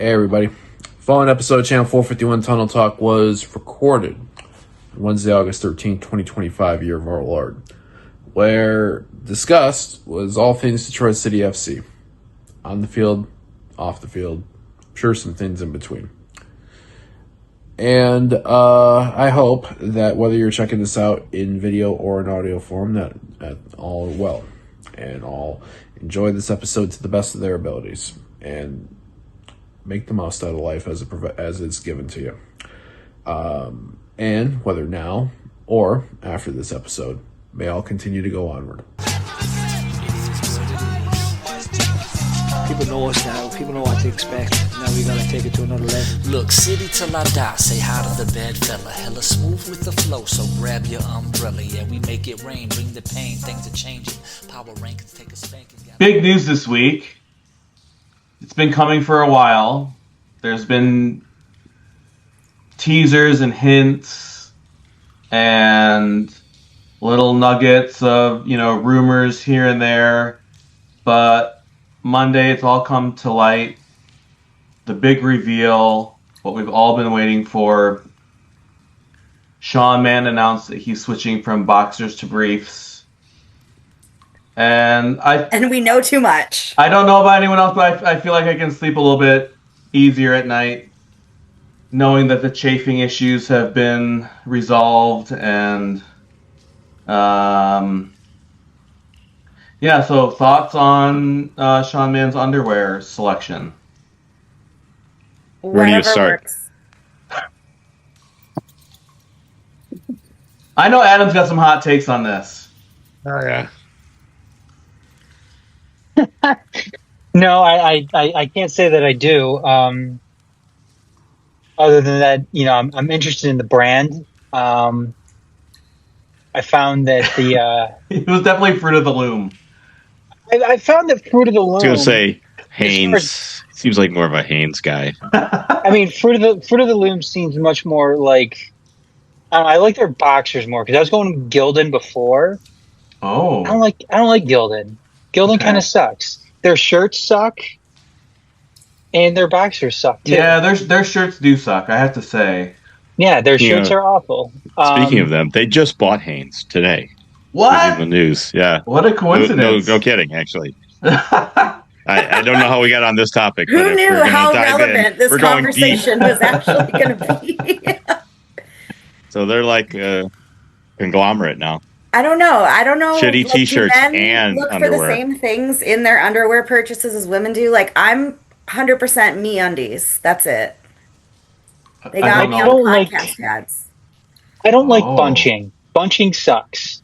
Hey everybody. Following episode of Channel 451 Tunnel Talk was recorded Wednesday, August 13th, 2025, year of our Lord, where discussed was all things Detroit City FC. On the field, off the field, I'm sure some things in between. And I hope that whether you're checking this out in video or in audio form, that all are well and all enjoy this episode to the best of their abilities and make the most out of life as it's given to you. And whether now or after this episode, may all continue to go onward. People know us now. People know what to expect. Now we gotta take it to another level. Look, city till I die. Say hi to the bad fella. Hella smooth with the flow, so grab your umbrella. Yeah, we make it rain. Bring the pain. Things are changing. Power rankings take a spanking. Big news this week. It's been coming for a while. There's been teasers and hints and little nuggets of, rumors here and there. But Monday, it's all come to light. The big reveal, what we've all been waiting for. Sean Mann announced that he's switching from boxers to briefs. And we know too much. I don't know about anyone else, but I feel like I can sleep a little bit easier at night, knowing that the chafing issues have been resolved. And so thoughts on Sean Mann's underwear selection? Where do you start? Works. I know Adam's got some hot takes on this. Oh, yeah. No, I can't say that I do. Other than that, I'm interested in the brand. I found that It was definitely Fruit of the Loom. I found that Fruit of the Loom. I was going to say Hanes. Seems like more of a Hanes guy. I mean, Fruit of the Loom seems much more like. I like their boxers more because I was going Gildan before. Oh, I don't like Gildan. Gildan kind of sucks. Their shirts suck, and their boxers suck too. Yeah, their shirts do suck, I have to say. Yeah, their shirts are awful. Speaking of them, they just bought Hanes today. What? In the news, yeah. What a coincidence. No kidding, actually. I don't know how we got on this topic. Who knew how relevant this conversation was actually going to be? So they're like a conglomerate now. I don't know. Shitty t-shirts do men and look underwear. for the same things in their underwear purchases as women do. Like, I'm 100% MeUndies. That's it. They got me on podcast ads. I don't like bunching. Bunching sucks.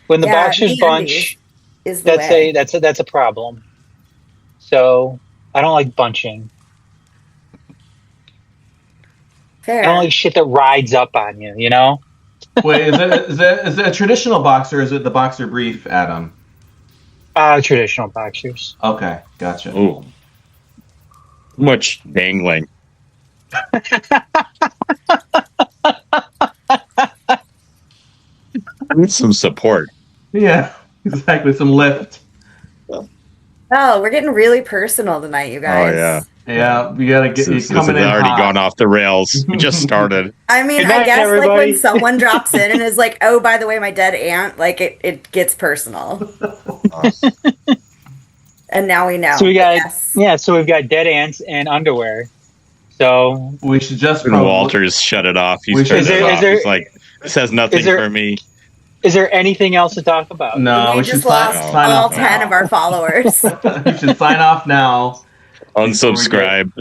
When the boxers bunch, that's a problem. So I don't like bunching. Fair. I don't like shit that rides up on you. Wait, is it a traditional boxer or is it the boxer brief, Adam? Traditional boxers. Okay, gotcha. Ooh. Much dangling. Need some support. Yeah, exactly. Some lift. Oh, we're getting really personal tonight, you guys. Oh, yeah. Yeah, we gotta get you coming in already hot. gone off the rails. We just started. I mean, Good night, I guess everybody. like when someone drops in and is like, "Oh, by the way, my dead aunt," like it gets personal. And now we know. So we've got dead ants and underwear. So we should just. Walters shut it off. He's turned it off. He's like, this has nothing for me. Is there anything else to talk about? No, we just lost all 10 of our followers. You should sign off now. Unsubscribe.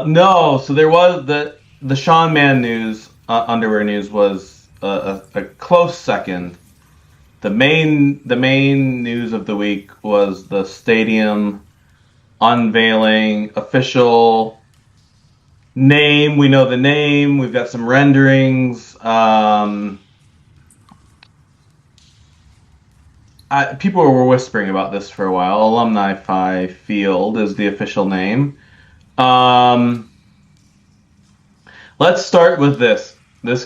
No, so there was the Sean Mann news, underwear news was a close second. The main news of the week was the stadium unveiling official name. We know the name. We've got some renderings. People were whispering about this for a while. Alumni Phi Field is the official name. Let's start with this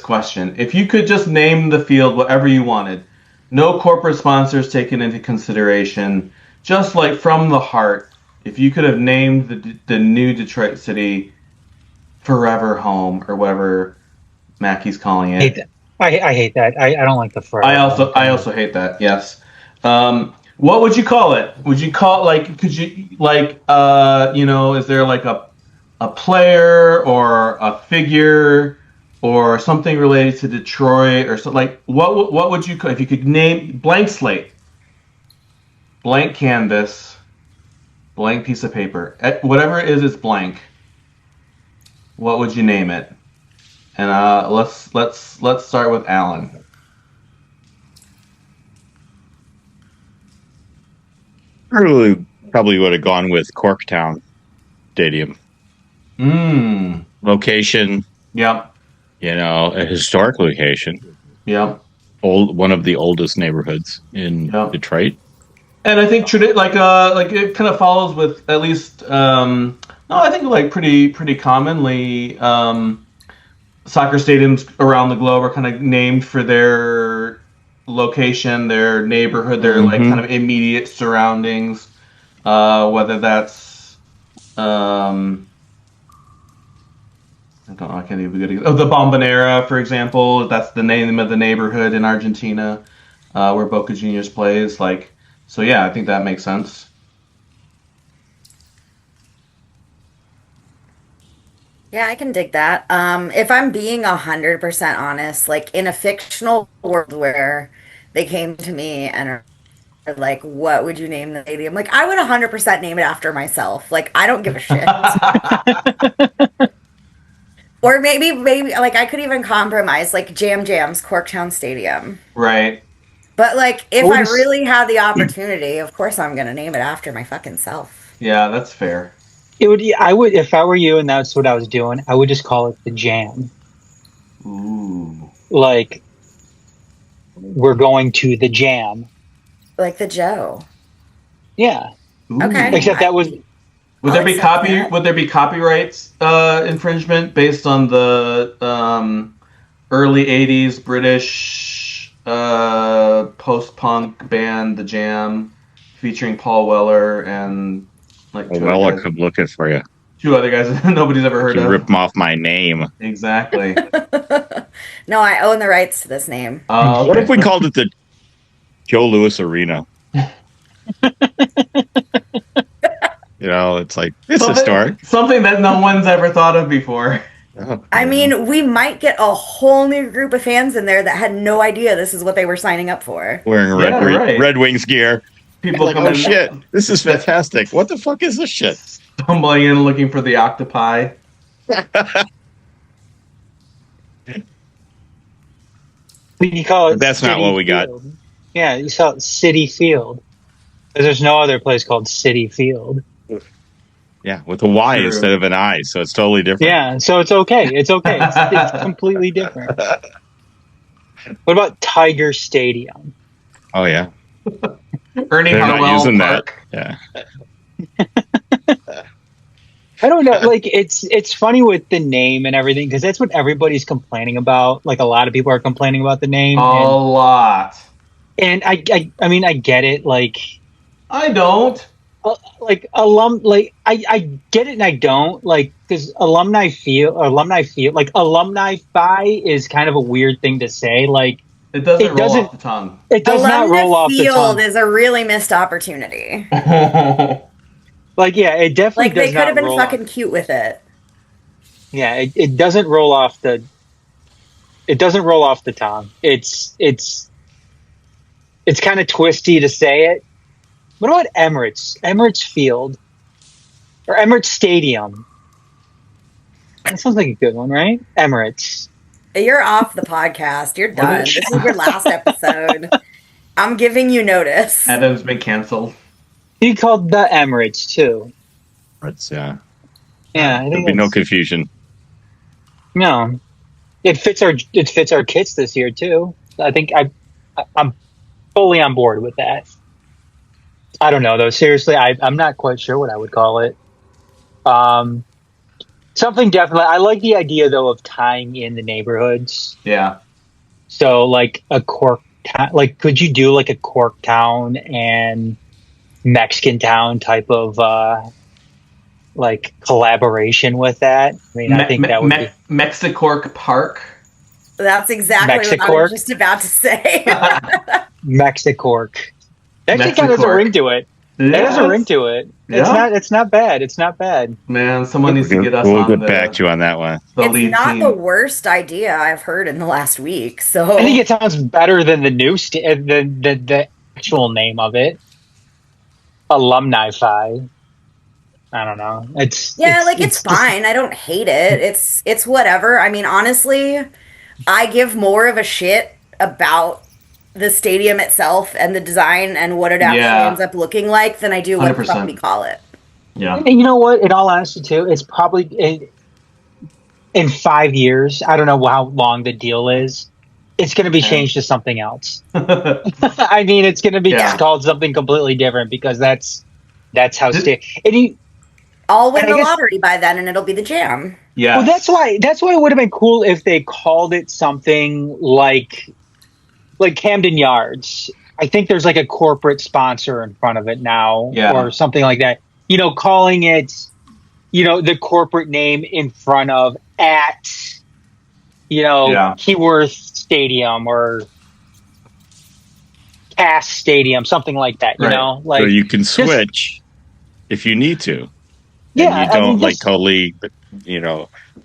question. If you could just name the field whatever you wanted, no corporate sponsors taken into consideration, just like from the heart, if you could have named the new Detroit city Forever Home or whatever Mackey's calling it. I hate that. I don't like the Forever. I also hate that. Yes. What would you call it? Would you call it like? Could you like? Is there like a player or a figure or something related to Detroit or something like? What would you if you could name blank slate, blank canvas, blank piece of paper, whatever it is, it's blank. What would you name it? And let's start with Alan. Probably would have gone with Corktown Stadium. Location. Yep. A historic location. Yep. One of the oldest neighborhoods in Detroit. And I think it kind of follows with at least I think like pretty commonly soccer stadiums around the globe are kind of named for their location, their neighborhood, their like kind of immediate surroundings. Whether that's I don't know. I can't even get it. The Bombonera, for example. That's the name of the neighborhood in Argentina where Boca Juniors plays. Like, so yeah, I think that makes sense. Yeah, I can dig that. If I'm being 100% honest, like in a fictional world where they came to me and are like, what would you name the stadium? Like, I would 100% name it after myself. Like, I don't give a shit. Or maybe like I could even compromise, like Jam Jam's Corktown Stadium. Right. But like, if I really had the opportunity, of course I'm gonna name it after my fucking self. Yeah, that's fair. I would if I were you and that's what I was doing, I would just call it the Jam. Ooh. Like, we're going to the Jam. Like the Joe. Yeah. Ooh. Okay. Except that was. Would there be copyrights infringement based on the early '80s British post-punk band The Jam, featuring Paul Weller and like Weller could look it for you. Two other guys that nobody's ever heard of. Rip them off my name. Exactly. No, I own the rights to this name. Okay. What if we called it the Joe Louis Arena? It's like, it's historic. Something that no one's ever thought of before. I mean, we might get a whole new group of fans in there that had no idea this is what they were signing up for. Wearing Red Wings gear. People like, come in. Shit, this is fantastic. What the fuck is this shit? Stumbling in looking for the octopi. You call it That's not what we got. Yeah, you call it City Field. Because there's no other place called City Field. Yeah, with a Y instead of an I, so it's totally different. Yeah, so it's okay. It's okay. It's completely different. What about Tiger Stadium? Oh, yeah. Ernie They're Harwell not using Park. that. Yeah. I don't know. Like, it's funny with the name and everything, because that's what everybody's complaining about. Like, a lot of people are complaining about the name. A lot. And I mean, I get it. Like, I don't. Like I get it and I don't, like, because alumni feel like alumni-fi is kind of a weird thing to say. Like, it doesn't roll off the tongue. It does not roll off the tongue. Field is a really missed opportunity. Like, yeah, it definitely like they could have been fucking cute with it. Yeah, it doesn't roll off the. It doesn't roll off the tongue. It's kind of twisty to say it. What about Emirates? Emirates Field. Or Emirates Stadium. That sounds like a good one, right? Emirates. You're off the podcast. You're done. This is your last episode. I'm giving you notice. Adam's been canceled. He called the Emirates, too. Yeah. Yeah, I think there'll be no confusion. No. It fits our kits this year, too. I think I'm fully on board with that. I don't know, though. Seriously, I'm not quite sure what I would call it. Something definitely. I like the idea, though, of tying in the neighborhoods. Yeah. So, like a Cork, like, could you do like a Corktown and Mexican town type of like collaboration with that. I mean, I think that would be Mexicork Park. That's exactly what I was just about to say. Mexicork. That actually kind of has a ring to it. It has a ring to it. Yeah. It's not bad. It's not bad. Man, someone needs to get us we'll get back to you on that one. It's not the worst idea I've heard in the last week. So I think it sounds better than the new the actual name of it. Alumni Fi. I don't know. It's fine. I don't hate it. It's whatever. I mean, honestly, I give more of a shit about the stadium itself and the design and what it actually ends up looking like than I do what the fuck we call it. Yeah. And you know what? In all honesty, too, it's probably in 5 years. I don't know how long the deal is. It's going to be changed to something else. I mean, it's going to be called something completely different because that's how I'll win the lottery by then, and it'll be the Jam. Yeah. Well, that's why it would have been cool if they called it something like Camden Yards. I think there's like a corporate sponsor in front of it now, or something like that. You know, calling it, the corporate name in front of Keyworth Stadium or Cass Stadium, something like that. You know, like so you can switch if you need to. Yeah, and you don't totally,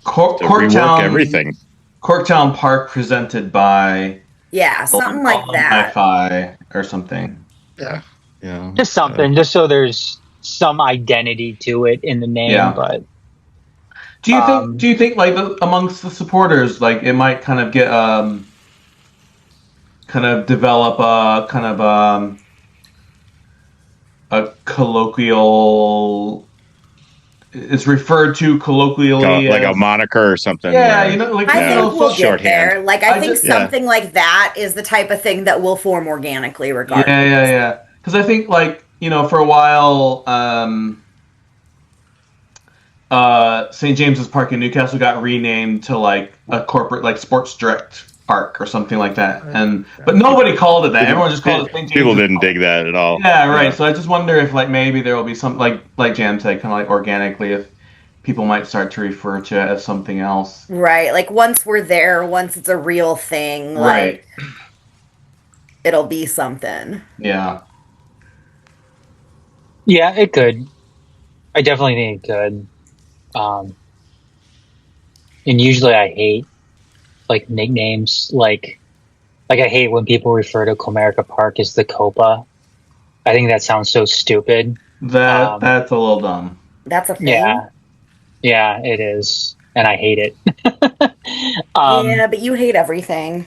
Corktown, everything. Corktown Park presented by something like that, Hi-Fi or something. Yeah, just something, just so there's some identity to it in the name. Yeah. But do you think like amongst the supporters, like it might kind of get develop a colloquial? It's referred to colloquially like a moniker or something. Yeah, I think we'll get there. Like, I think something yeah. like that is the type of thing that will form organically, regardless. Yeah. Because I think, like, for a while, St. James's Park in Newcastle got renamed to like a corporate, like Sports Direct Park or something like that, but nobody called it that. Everyone just called it St. James's. People didn't dig that at all. Yeah, right. Yeah. So I just wonder if like maybe there will be some like Jam said, kind of like organically, if people might start to refer to it as something else. Right. Like once we're there, once it's a real thing, like it'll be something. Yeah. Yeah, it could. I definitely think it could. And usually I hate like nicknames, like I hate when people refer to Comerica Park as the Copa. I think that sounds so stupid. That's a little dumb. That's a thing. Yeah, it is, and I hate it. Yeah, but you hate everything.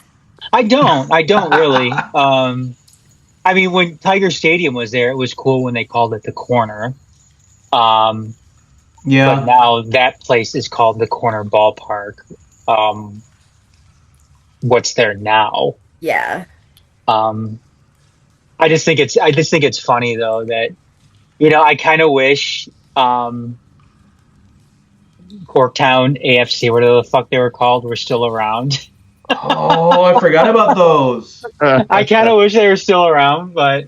I don't really. I mean, when Tiger Stadium was there, it was cool when they called it the Corner. But now that place is called the Corner Ballpark. What's there now? Yeah. I just think it's funny though that I kind of wish Corktown AFC, whatever the fuck they were called, were still around. Oh, I forgot about those. I kind of wish they were still around, but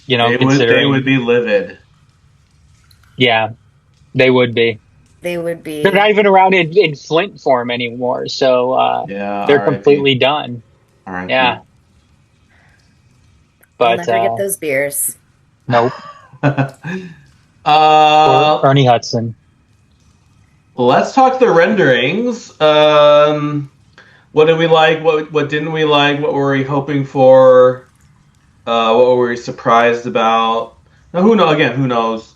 they would be livid. Yeah, they would be. They would be. They're not even around in Flint form anymore, so they're completely done. All right. Yeah. But I'll never get those beers. Nope. Ernie Hudson. Let's talk the renderings. What did we like? What didn't we like? What were we hoping for? What were we surprised about? Now, who knows?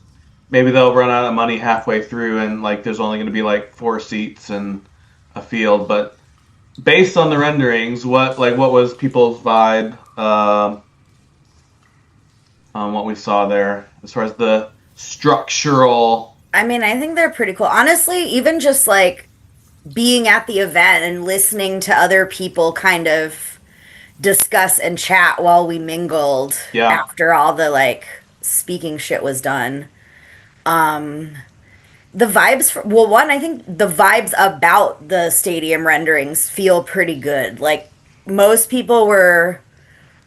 Maybe they'll run out of money halfway through, and like there's only going to be like 4 seats and a field. But based on the renderings, what was people's vibe on what we saw there as far as the structural? I mean, I think they're pretty cool. Honestly, even just like being at the event and listening to other people kind of discuss and chat while we mingled after all the like speaking shit was done. The vibes I think the vibes about the stadium renderings feel pretty good. Like most people were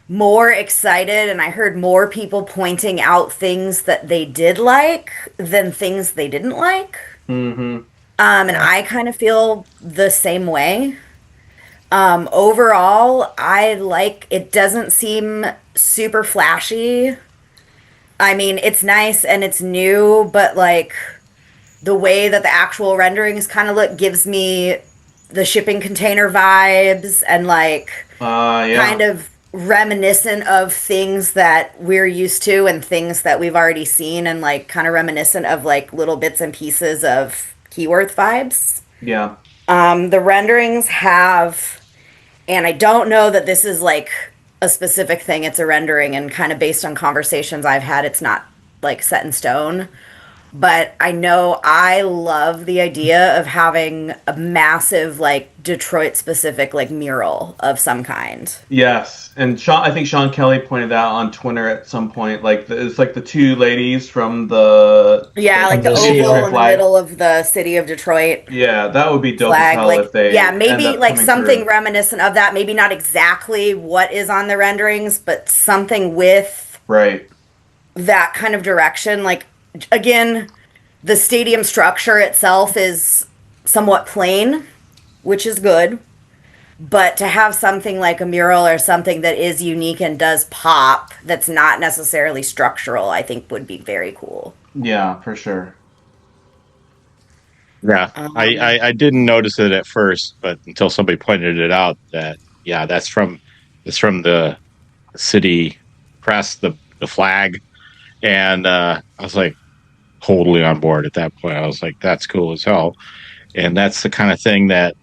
more excited and I heard more people pointing out things that they did like than things they didn't like. Mm-hmm. And I kind of feel the same way. Overall, I like it doesn't seem super flashy. I mean, it's nice and it's new, but like the way that the actual renderings kind of look gives me the shipping container vibes and like kind of reminiscent of things that we're used to and things that we've already seen and like kind of reminiscent of like little bits and pieces of Keyworth vibes. Yeah. The renderings have, and I don't know that this is like a specific thing, it's a rendering and kind of based on conversations I've had, it's not like set in stone. But I know I love the idea of having a massive, like, Detroit specific, like, mural of some kind. Yes. And I think Sean Kelly pointed out on Twitter at some point, like, it's like the two ladies from the. Yeah, like the oval in the middle of the city of Detroit. Yeah, that would be dope as hell if they. Yeah, maybe like something reminiscent of that. Maybe not exactly what is on the renderings, but something with. Right. That kind of direction. Like, again, the stadium structure itself is somewhat plain, which is good. But to have something like a mural or something that is unique and does pop, that's not necessarily structural, I think would be very cool. Yeah, for sure. Yeah, I didn't notice it at first, but until somebody pointed it out that it's from the city press, the flag, and I was like totally on board at that point. I was like, that's cool as hell, and that's the kind of thing that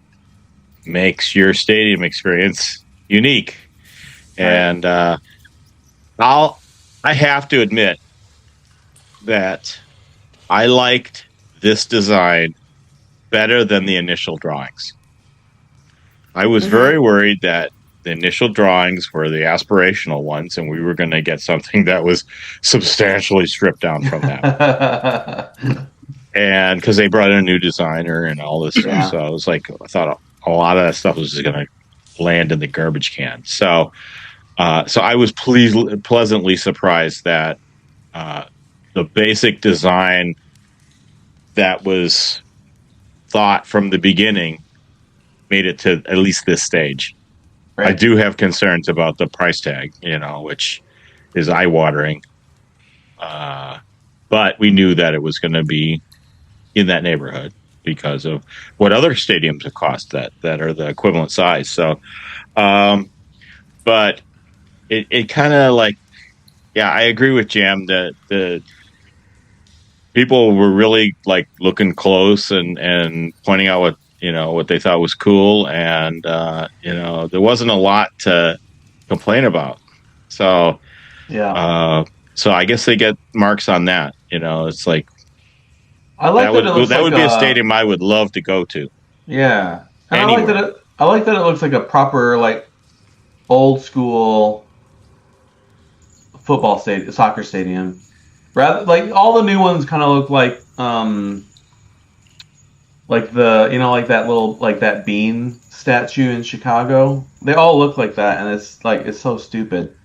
makes your stadium experience unique. And I have to admit that I liked this design better than the initial drawings. I was very worried that the initial drawings were the aspirational ones, and we were going to get something that was substantially stripped down from that. And because they brought in a new designer and all this stuff, so I was like, I thought a lot of that stuff was just going to land in the garbage can. So I was pleasantly surprised that the basic design that was thought from the beginning made it to at least this stage. Right. I do have concerns about the price tag, which is eye-watering. But we knew that it was going to be in that neighborhood because of what other stadiums have cost that are the equivalent size. So, but it kind of like, I agree with Jam that the people were really like looking close and pointing out what they thought was cool, and there wasn't a lot to complain about. So so I guess they get marks on that. It's like I like that would be a stadium I would love to go to. Yeah, and I like that it looks like a proper like old school football stadium, soccer stadium. Rather, like all the new ones kind of look like like that little like that bean statue in Chicago. They all look like that, and it's so stupid.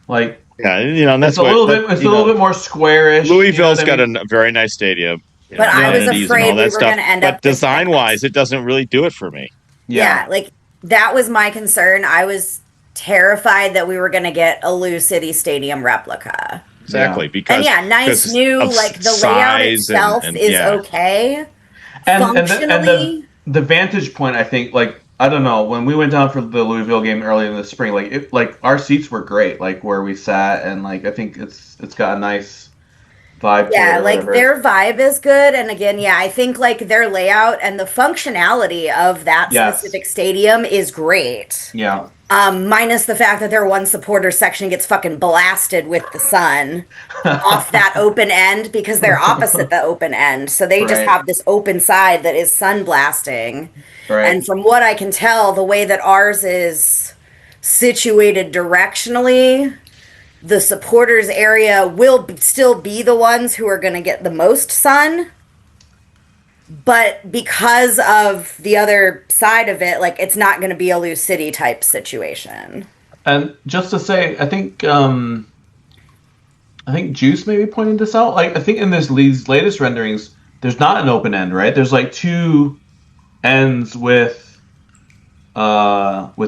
Like and that's it's a little bit more squarish. Louisville's got a very nice stadium. But I was afraid we were going to end up. But design-wise, it doesn't really do it for me. Yeah, like that was my concern. I was terrified that we were going to get a Lou City Stadium replica. Exactly, because nice new like the layout itself is okay. And the vantage point, I think, like I don't know, when we went down for the Louisville game early in the spring, like our seats were great, like where we sat, and like I think it's got a nice vibe. Yeah, like their vibe is good, and again, I think like their layout and the functionality of that specific stadium is great. Yeah. Minus the fact that their one supporter section gets fucking blasted with the sun off that open end because they're opposite the open end. So they just have this open side that is sun blasting. Right. And from what I can tell, the way that ours is situated directionally, the supporters area will still be the ones who are going to get the most sun. But because of the other side of it, like it's not going to be a Lou City type situation. And just to say, I think Juice may be pointing this out. Like, I think in these latest renderings, there's not an open end, right? There's like two ends with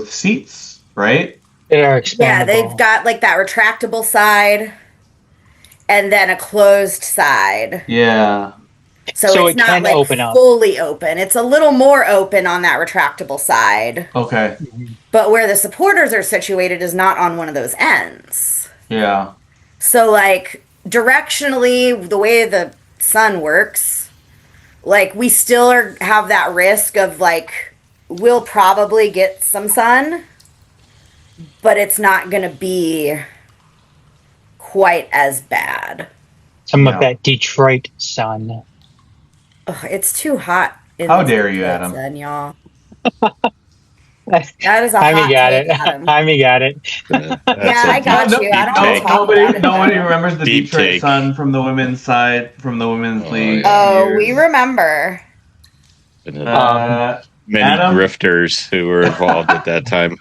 seats, right? They are expandable. Yeah, they've got like that retractable side and then a closed side. Yeah. So it's it not can like open up. fully open. It's a little more open on that retractable side. Okay. But where the supporters are situated is not on one of those ends. Yeah. So like directionally, the way the sun works, like we still have that risk of like we'll probably get some sun, but it's not going to be quite as bad. Some of that Detroit sun. Ugh, it's too hot. How dare you, Adam? Sun, y'all. That is a Jaime hot got take, it. Adam. Jaime got it. Yeah, I got you. I don't take. talk about it. Nobody remembers the Deep Detroit take. Sun from the women's side, from the women's league. Oh, years. we remember. Many Adam? grifters who were involved at that time.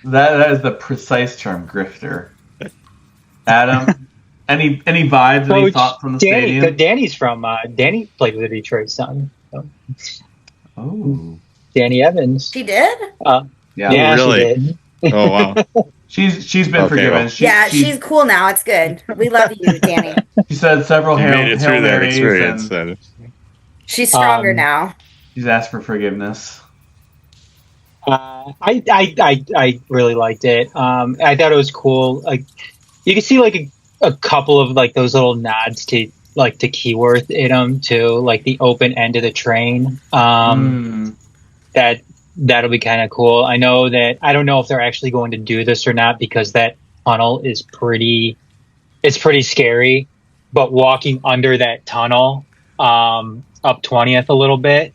That is the precise term, grifter. Adam, any vibes, any thought from the stadium? Danny's from Danny played with the Detroit Sun. So. Oh, Danny Evans. She did? Yeah, really? she did. Oh wow. She's been forgiven. well. She's cool now. It's good. We love you, Danny. She said several You Hail made it through that Marys experience. and She's stronger now. she's asked for forgiveness. I really liked it. I thought it was cool. Like you can see like a couple of like those little nods to like to Keyworth in them too, like the open end of the train. That'll be kind of cool. I know that I don't know if they're actually going to do this or not because that tunnel is pretty scary. But walking under that tunnel up 20th a little bit.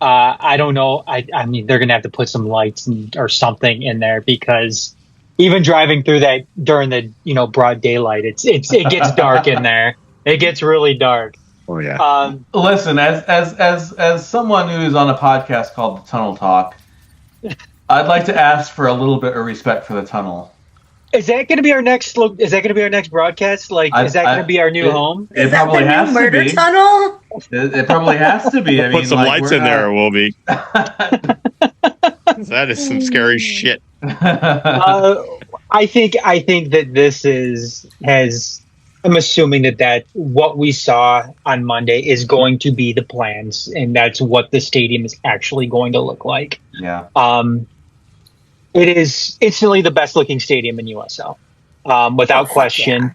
I don't know. I mean, they're gonna have to put some lights or something in there because even driving through that during the broad daylight, it gets dark in there. It gets really dark. Oh yeah. Listen, as someone who is on a podcast called The Tunnel Talk, I'd like to ask for a little bit of respect for the tunnel. Is that going to be our next? Is that going to be our next broadcast? Like, is that going to be our new home? It probably has to be. Tunnel? It probably has to be. I mean, Put some lights in there, it will be. That That is some scary shit. I think that this has. I'm assuming that what we saw on Monday is going to be the plans, and that's what the stadium is actually going to look like. Yeah. It is instantly the best looking stadium in USL, without question.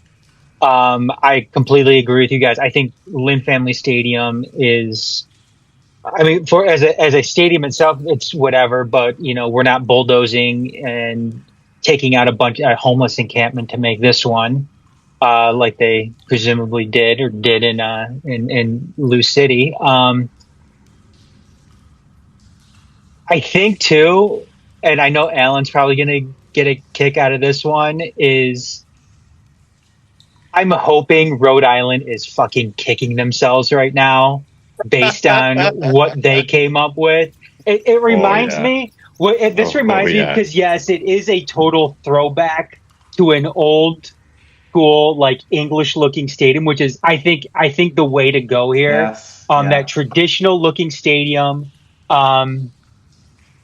Yeah. I completely agree with you guys. I think Lynn Family Stadium is. I mean, as a stadium itself, it's whatever. But we're not bulldozing and taking out a bunch of homeless encampment to make this one. Like they presumably did in Lou City. I think too, and I know Alan's probably going to get a kick out of this one, is I'm hoping Rhode Island is fucking kicking themselves right now based on what they came up with. It reminds me, reminds me because yes, it is a total throwback to an old school, like English looking stadium, which is I think the way to go here. Yes. That traditional looking stadium,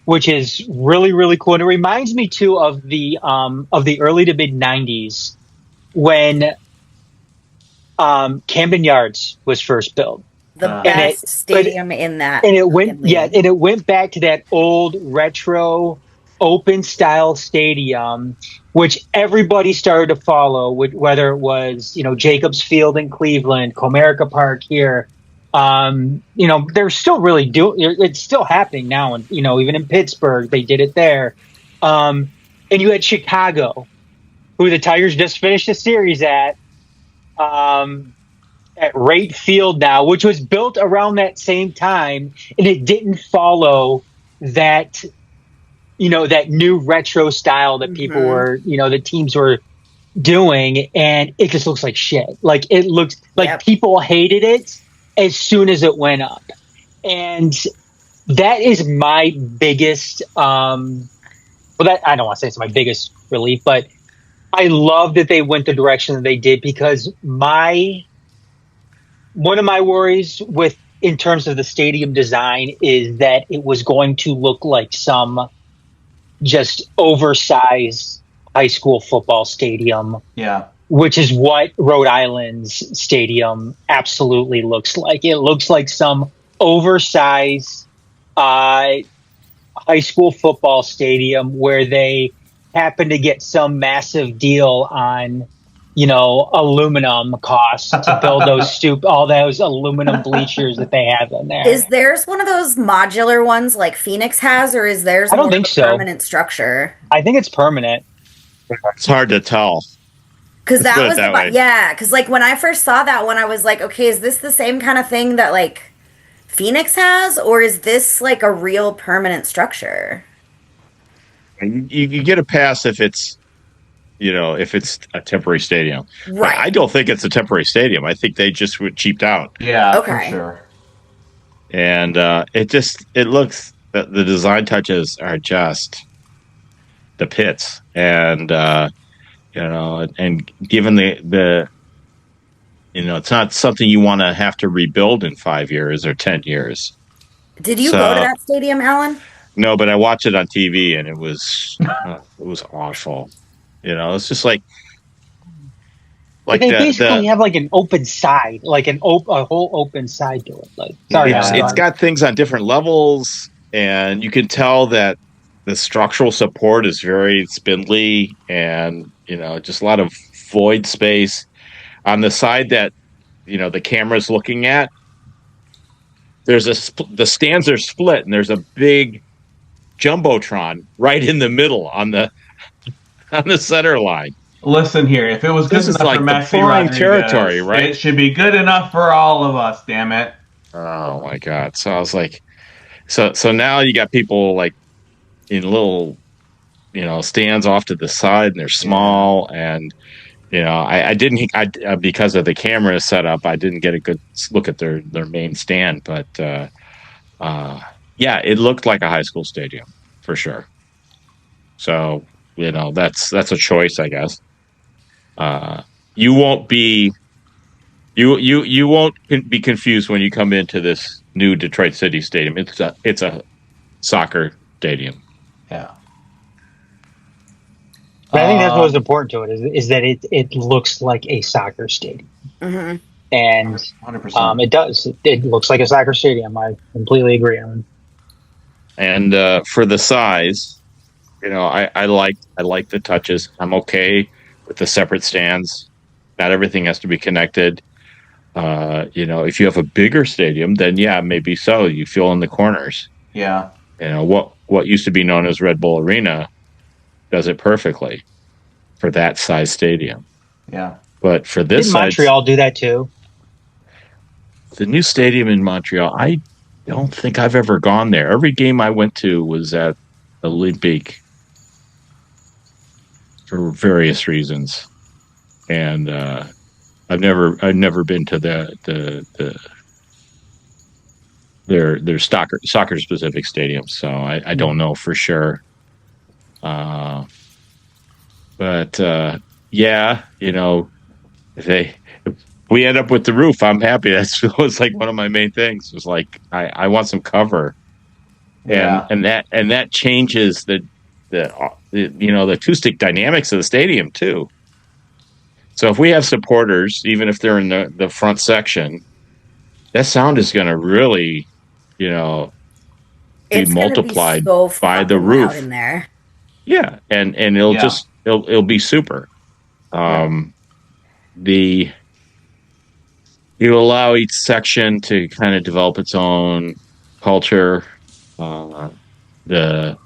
which is really, really cool. And it reminds me too of the early to mid 90s when Camden Yards was first built. The best stadium in that. And it went back to that old retro open style stadium, which everybody started to follow, whether it was, Jacobs Field in Cleveland, Comerica Park here. They're still really it's still happening now. And, even in Pittsburgh, they did it there. And you had Chicago, who the Tigers just finished a series at Wright Field now, which was built around that same time. And it didn't follow that, that new retro style that people were, the teams were doing, and it just looks like shit. Like it looks like people hated it as soon as it went up. And that is my biggest, I don't want to say it's my biggest relief. But I love that they went the direction that they did, because one of my worries in terms of the stadium design is that it was going to look like some just oversized high school football stadium. Yeah. Which is what Rhode Island's stadium absolutely looks like. It looks like some oversized high school football stadium where they happen to get some massive deal on, aluminum costs to build all those aluminum bleachers that they have in there. Is theirs one of those modular ones like Phoenix has, or is theirs I don't more think of a so. permanent structure? I think it's permanent. It's hard to tell. Because that was that way. yeah. Because like when I first saw that one, I was like, okay, is this the same kind of thing that like Phoenix has, or is this like a real permanent structure? And you get a pass if it's a temporary stadium. Right. But I don't think it's a temporary stadium. I think they just were cheaped out. Yeah, Okay. for sure. And it looks, the design touches are just the pits, and and given the it's not something you want to have to rebuild in 5 years or 10 years. Did you go to that stadium, Alan? No, but I watched it on TV, and it was awful. It's just like they basically have like an open side, like a whole open side to it. Like, sorry, it's got things on different levels, and you can tell that the structural support is very spindly, and just a lot of void space on the side that the camera's looking at. There's the stands are split, and there's a big jumbotron right in the middle on the center line. Listen here, if it was good enough like for Maxi flying Rodriguez, territory, right? It should be good enough for all of us. Damn it! Oh my god! So I was like, so now you got people like in little, stands off to the side, and they're small, and I didn't because of the camera setup, I didn't get a good look at their main stand, but yeah, it looked like a high school stadium for sure. So that's a choice, I guess. You won't be confused when you come into this new Detroit City Stadium. It's a soccer stadium. Yeah. But I think that's what's important to it is that it looks like a soccer stadium. Mm-hmm. And 100%. it does. It looks like a soccer stadium. I completely agree on. And for the size, I like the touches. I'm okay with the separate stands. Not everything has to be connected. If you have a bigger stadium, then yeah, maybe so. You fill in the corners. Yeah. What used to be known as Red Bull Arena does it perfectly for that size stadium. Yeah. But for this Didn't Montreal do that too? The new stadium in Montreal, I don't think I've ever gone there. Every game I went to was at Olympique for various reasons, and I've never been to their soccer specific stadiums, so I don't know for sure. But yeah, if we end up with the roof, I'm happy. That was like one of my main things. It was like I want some cover, and that changes the acoustic dynamics of the stadium too. So if we have supporters, even if they're in the front section, that sound is going to really, be multiplied by the roof in there. Yeah, and it'll be super. You allow each section to kind of develop its own culture. The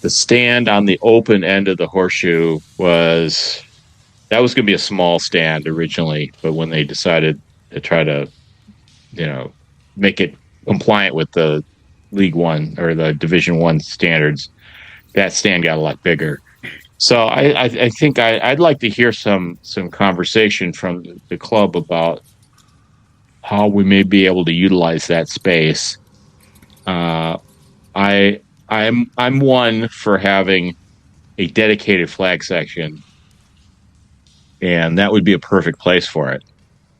stand on the open end of the horseshoe was going to be a small stand originally, but when they decided to try to, make it compliant with the League One or the Division One standards, that stand got a lot bigger. So I think I'd like to hear some conversation from the club about how we may be able to utilize that space. I'm one for having a dedicated flag section, and that would be a perfect place for it.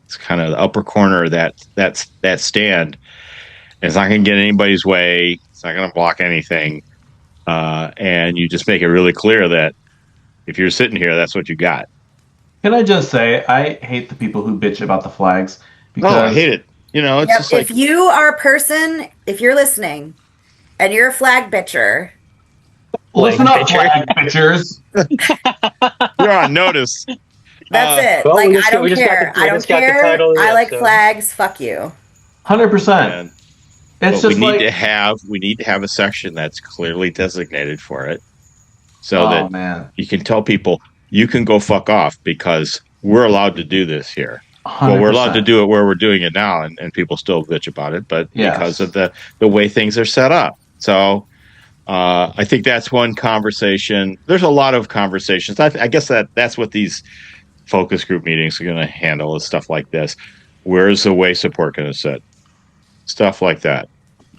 It's kind of the upper corner of that stand. It's not going to get anybody's way. It's not going to block anything. And you just make it really clear that if you're sitting here, that's what you got. Can I just say, I hate the people who bitch about the flags. Because I hate it. It's just like... If you are a person, if you're listening, and you're a flag bitcher... Listen up, flag bitchers. You're on notice. That's it. Well, I don't care. I don't care. I like flags. Fuck you. 100%. It's just we need to have a section that's clearly designated for it, so that you can tell people you can go fuck off because we're allowed to do this here. 100%. Well, we're allowed to do it where we're doing it now, and people still bitch about it, but because of the way things are set up. So I think that's one conversation. There's a lot of conversations. I guess that's what these focus group meetings are going to handle, is stuff like this. Where's the way support going to sit? Stuff like that.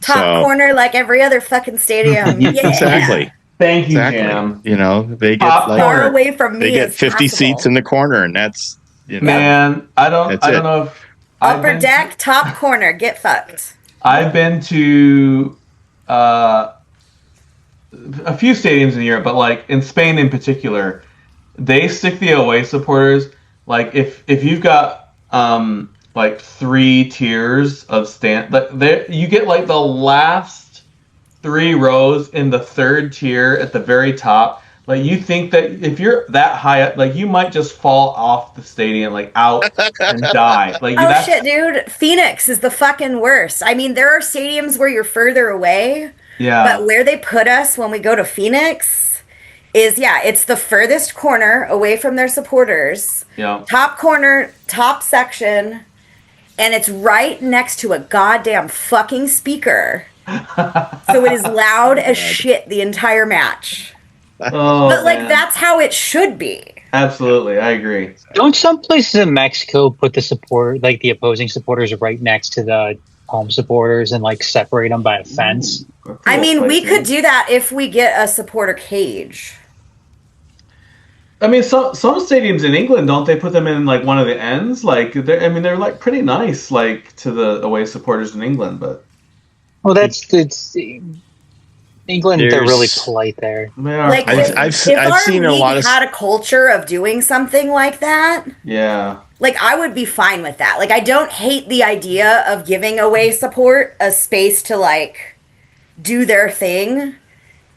Top corner, like every other fucking stadium. Yeah. Exactly. Thank you, Jam. They get far away from me. They get 50 seats in the corner, and that's man. I don't know if upper deck, top corner, get fucked. I've been to a few stadiums in Europe, but like in Spain in particular, they stick the away supporters. Like if you've got like 3 tiers of stand, there you get like the last 3 rows in the 3rd tier at the very top. Like you think that if you're that high up, like you might just fall off the stadium, like out and die. Like shit, dude! Phoenix is the fucking worst. I mean, there are stadiums where you're further away. Yeah. But where they put us when we go to Phoenix is it's the furthest corner away from their supporters. Yeah. Top corner, top section. And it's right next to a goddamn fucking speaker. So it is loud as shit the entire match. Oh, but that's how it should be. Absolutely, I agree. Don't some places in Mexico put the opposing supporters right next to the home supporters and separate them by a fence? I mean, we could do that if we get a supporter cage. I mean, some stadiums in England, don't they put them in one of the ends? They're pretty nice, to the away supporters in England. But it's England. They're really polite there. I've seen a lot of. Had a culture of doing something like that. Yeah. I would be fine with that. I don't hate the idea of giving away support a space to do their thing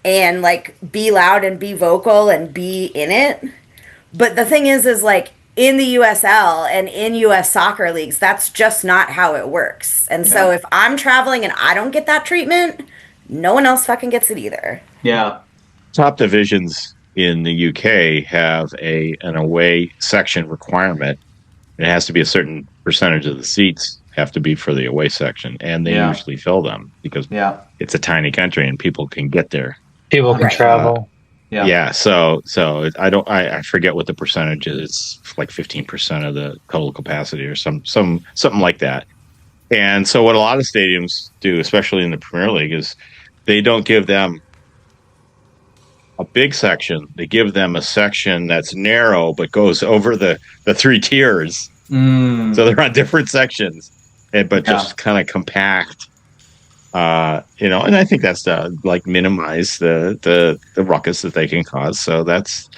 and be loud and be vocal and be in it. But the thing is in the USL and in US soccer leagues, that's just not how it works. And so if I'm traveling and I don't get that treatment, no one else fucking gets it either. Yeah. Top divisions in the UK have an away section requirement. It has to be a certain percentage of the seats have to be for the away section, and they usually fill them because it's a tiny country and people can get there. People can travel. So I forget what the percentage is. It's 15% of the total capacity or something like that. And so what a lot of stadiums do, especially in the Premier League, is they don't give them a big section. They give them a section that's narrow but goes over the 3 tiers. So they're on different sections, but just kind of compact. And I think that's to minimize the ruckus that they can cause. So that's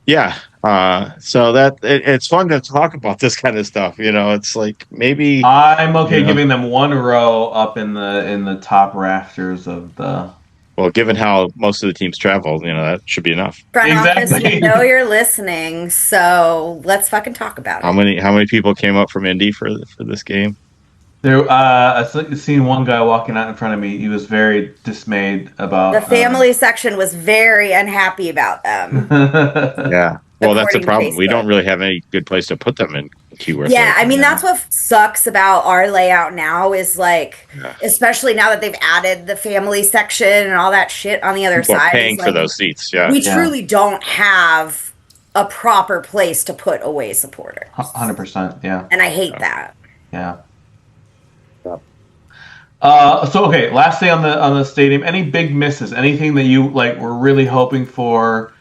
so that it's fun to talk about this kind of stuff. It's maybe I'm okay giving them 1 row up in the top rafters of the. Well, given how most of the teams travel, that should be enough. Front office, you're listening, so let's fucking talk about it. How many people came up from Indy for this game? There, I've seen one guy walking out in front of me. He was very dismayed about the family section. Was very unhappy about them. Yeah. Well, that's the problem. We don't really have any good place to put them in Keyworth. Yeah, I mean, that's what sucks about our layout now is especially now that they've added the family section and all that shit on the other side. Paying for those seats, We truly don't have a proper place to put away supporters. 100%, yeah. And I hate that. Yeah. So okay, last thing on the stadium. Any big misses? Anything that you were really hoping for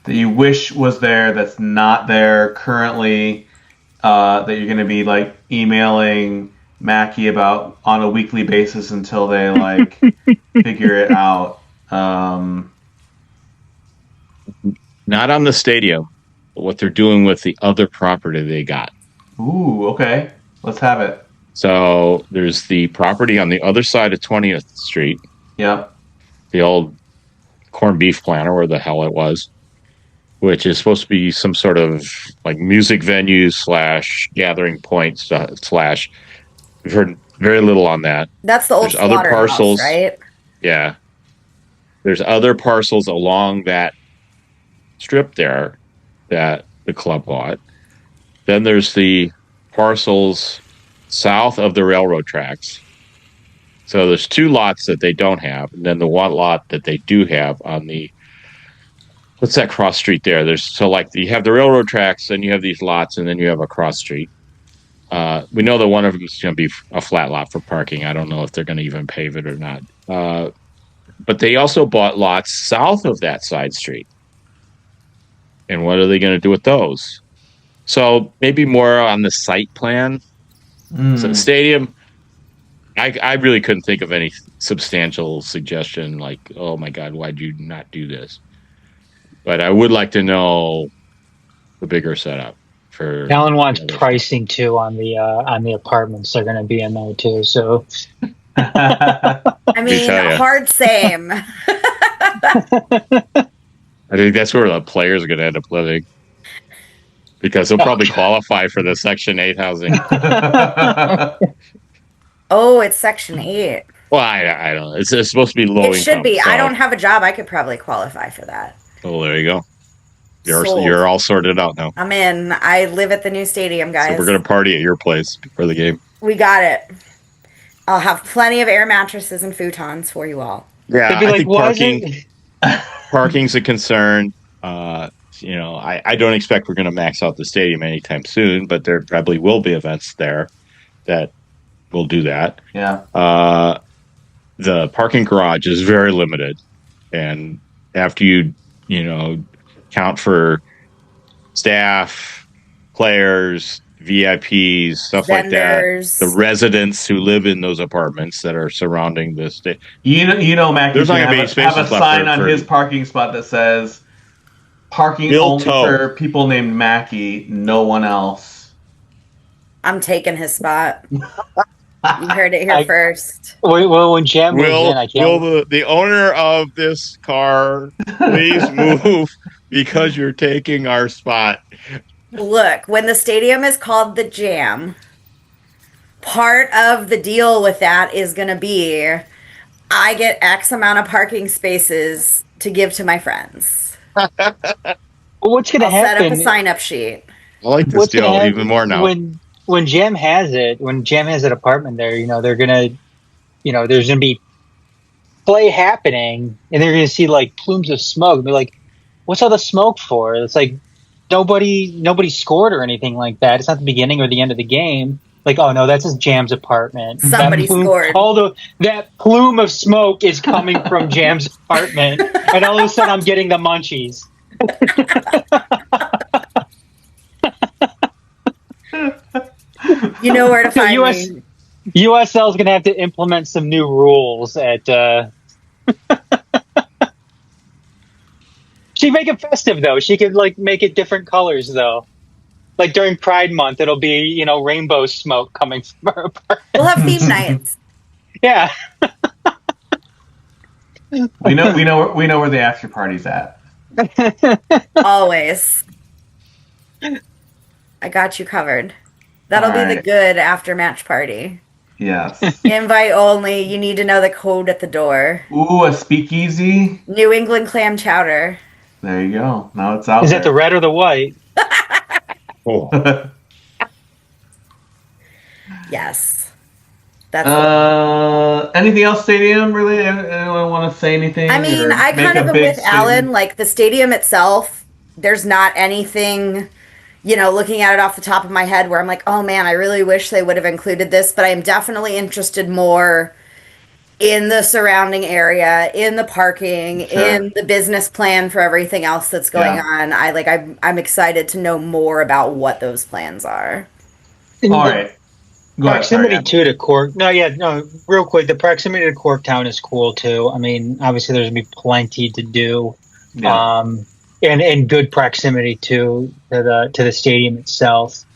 that you wish was there that's not there currently, that you're going to be like emailing Mackie about on a weekly basis until they like figure it out? Not on the stadium, but what they're doing with the other property they got. Ooh, okay. Let's have it. So there's the property on the other side of 20th Street. Yep. The old corned beef plant, or where the hell it was, which is supposed to be some sort of like music venue / gathering point / we've heard very little on that. That's the old slaughterhouse, right? Yeah. There's other parcels along that strip there that the club bought. Then there's the parcels south of the railroad tracks. So there's 2 lots that they don't have, and then the 1 lot that they do have on the, what's that cross street there? You have the railroad tracks, then you have these lots, and then you have a cross street. We know that one of them is going to be a flat lot for parking. I don't know if they're going to even pave it or not. But they also bought lots south of that side street. And what are they going to do with those? So maybe more on the site plan. So the stadium, I really couldn't think of any substantial suggestion like, oh my God, why'd you not do this? But I would like to know the bigger setup for. Alan wants pricing too on the apartments they're going to be in there too. So, I mean, hard same. I think that's where the players are going to end up living, because they'll probably qualify for the Section 8 housing. Oh, it's Section 8. Well, I don't know. It's supposed to be low income. It should be. So. I don't have a job. I could probably qualify for that. Oh, there you go. You're all sorted out now. I'm in. I live at the new stadium, guys. So we're going to party at your place before the game. We got it. I'll have plenty of air mattresses and futons for you all. Yeah, I think parking's a concern. I don't expect we're going to max out the stadium anytime soon, but there probably will be events there that will do that. Yeah. The parking garage is very limited, and after you count for staff, players, VIPs, stuff Vendors. like that, the residents who live in those apartments that are surrounding the state. Mac, there's not going to be have a sign on his parking spot that says "Parking only for people named Mackie, no one else." I'm taking his spot. You heard it here first. Well, when Jam moves in, I can't. Will the owner of this car please move because you're taking our spot? Look, when the stadium is called the Jam, part of the deal with that is going to be I get X amount of parking spaces to give to my friends. What's going to happen? Set up a sign-up sheet. I like this deal even more now. When Jam has that apartment there, they're gonna, there's gonna be play happening, and they're gonna see like plumes of smoke. And be like, "What's all the smoke for?" It's like nobody scored or anything like that. It's not the beginning or the end of the game. Like, oh no, that's just Jam's apartment. Somebody scored. Although that plume of smoke is coming from Jam's apartment, and all of a sudden I'm getting the munchies. You know where to find me. USL is going to have to implement some new rules at. She make it festive though. She could make it different colors though. Like during Pride Month, it'll be rainbow smoke coming from her apartment. We'll have theme nights. Yeah. We know where the after party's at. Always. I got you covered. That'll be the good after match party. Yes. Invite only. You need to know the code at the door. Ooh, a speakeasy. New England clam chowder. There you go. Now it's out. Is it the red or the white? Oh. Yes. That's anything else stadium really? Anyone want to say anything? I mean, I kind of am with Alan. Like the stadium itself, there's not anything, looking at it off the top of my head where I'm like, oh man, I really wish they would have included this. But I am definitely interested more in the surrounding area, in the parking, in the business plan for everything else that's going on. I'm excited to know more about what those plans are. All right. Go proximity ahead, sorry, to Cork. No, real quick. The proximity to Corktown is cool too. I mean, obviously there's gonna be plenty to do. Yeah. And good proximity to the stadium itself.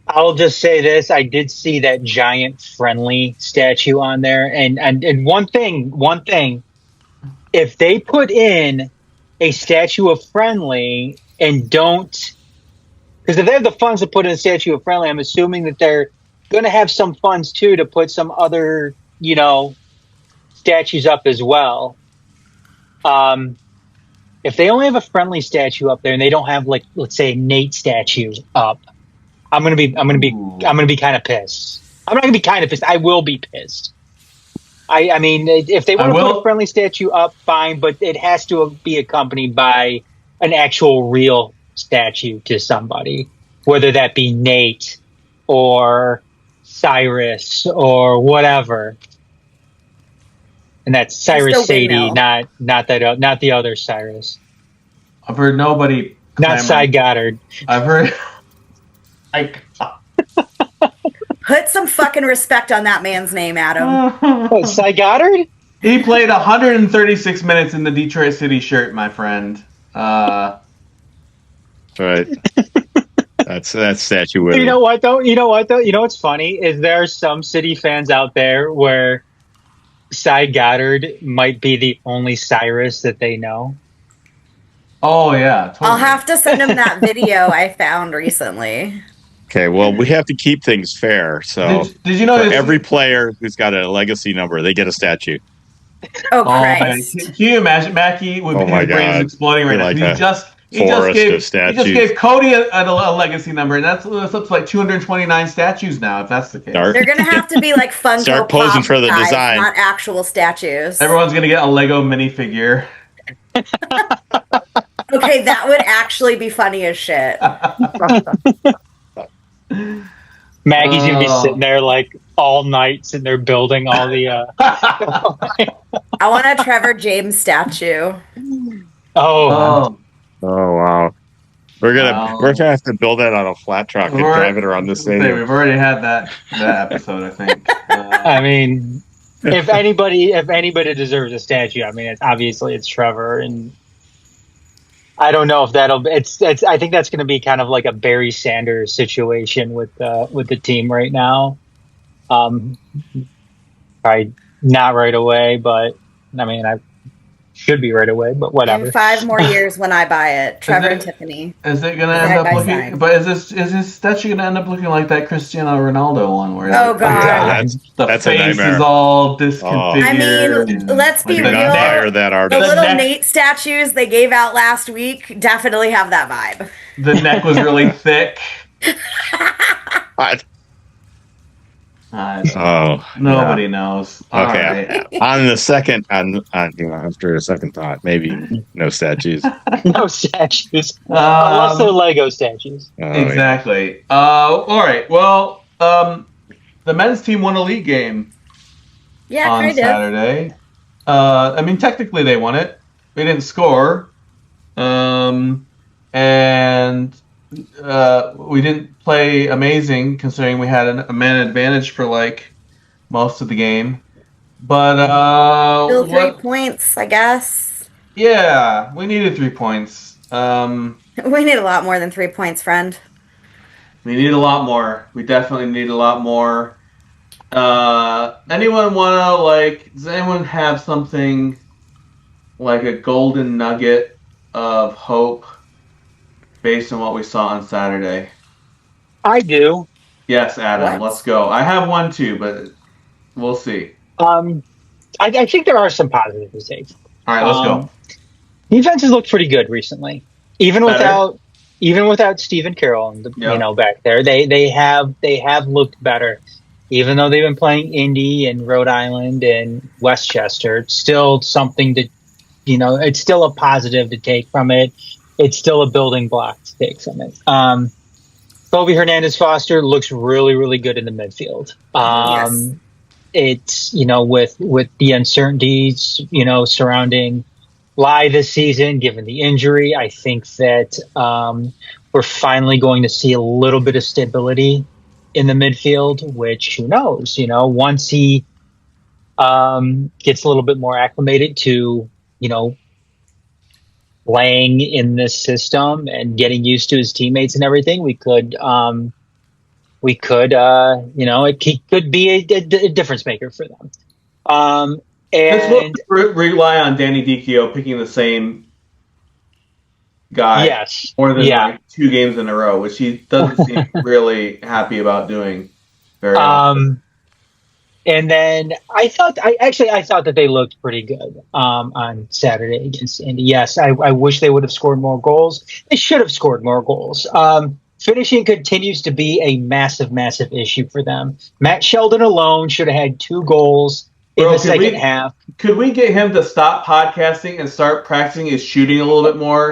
I'll just say this: I did see that giant friendly statue on there, and one thing, if they put in a statue of friendly and don't, because if they have the funds to put in a statue of friendly, I'm assuming that they're going to have some funds too to put some other, statues up as well. If they only have a friendly statue up there and they don't have, like, let's say, a Nate statue up, I'm gonna be kind of pissed. I'm not gonna be kind of pissed. I will be pissed. I mean, if they want to put a friendly statue up, fine, but it has to be accompanied by an actual real statue to somebody, whether that be Nate or Cyrus or whatever. And that's Cyrus Sadie, not the other Cyrus. I've heard nobody. Not Cy Goddard. I've heard. Put some fucking respect on that man's name, Adam. What, Cy Goddard? He played 136 minutes in the Detroit City shirt, my friend. Right. That's statue worthy. You know what though? You know what's funny is there are some City fans out there where Cy Goddard might be the only Cyrus that they know. Oh yeah, totally. I'll have to send him that video I found recently. Okay, well, we have to keep things fair. So, did you know for every player who's got a legacy number, they get a statue. Oh Christ! Can you imagine, Mackie? With his brains exploding right now. Like he just gave Cody a legacy number, and that's up to like 229 statues now. If that's the case, they're gonna have to be like Funko Start posing Pop for the guys, design, not actual statues. Everyone's gonna get a Lego minifigure. Okay, that would actually be funny as shit. Maggie's gonna be sitting there like all night, sitting there building all the. I want a Trevor James statue. Oh wow! We're gonna have to build that on a flat truck and drive it around the stadium. We've already had that episode, I think. I mean, if anybody deserves a statue, I mean, it's Trevor, and I don't know if I think that's going to be kind of like a Barry Sanders situation with the team right now. Probably not right away, but I mean, I should be right away, but whatever. In 5 more years when I buy it, Trevor and Tiffany. Is it going to end up looking? But is this statue going to end up looking like that Cristiano Ronaldo one where? Oh God, that's face a nightmare. Is all disconfigured. I mean, let's be real. The little Nate statues they gave out last week definitely have that vibe. The neck was really thick. What? Nobody knows. Okay, right. on the second, after a second thought, maybe no statues. No statues, unless they're Lego statues. Exactly. Yeah. All right. Well, the men's team won a league game. Yeah, on Saturday. I mean, technically they won it. They didn't score, and we didn't play amazing considering we had a man advantage for like most of the game. But still 3 points, I guess. Yeah, we needed 3 points. We need a lot more than 3 points, friend. We need a lot more. We definitely need a lot more. Anyone does anyone have something like a golden nugget of hope based on what we saw on Saturday? I do. Yes, Adam, let's go. I have one too, but we'll see. I think there are some positives to take. All right, let's go. Defense has looked pretty good recently, even without Stephen Carroll, back there. They have looked better, even though they've been playing Indy and Rhode Island and Westchester. It's still something to, it's still a positive to take from it. It's still a building block to take from it. Kobe Hernandez-Foster looks really, really good in the midfield. Yes. it's, with the uncertainties, surrounding Lai this season, given the injury, I think that we're finally going to see a little bit of stability in the midfield, which who knows, once he gets a little bit more acclimated to, playing in this system and getting used to his teammates and everything, it could be a difference maker for them. This will And rely on Danny Dicchio picking the same guy yes, more than yeah. like 2 games in a row, which he doesn't seem really happy about doing very often. And then I thought that they looked pretty good on Saturday against Indy. Yes, I wish they would have scored more goals. They should have scored more goals. Finishing continues to be a massive, massive issue for them. Matt Sheldon alone should have had 2 goals in the second half. Could we get him to stop podcasting and start practicing his shooting a little bit more?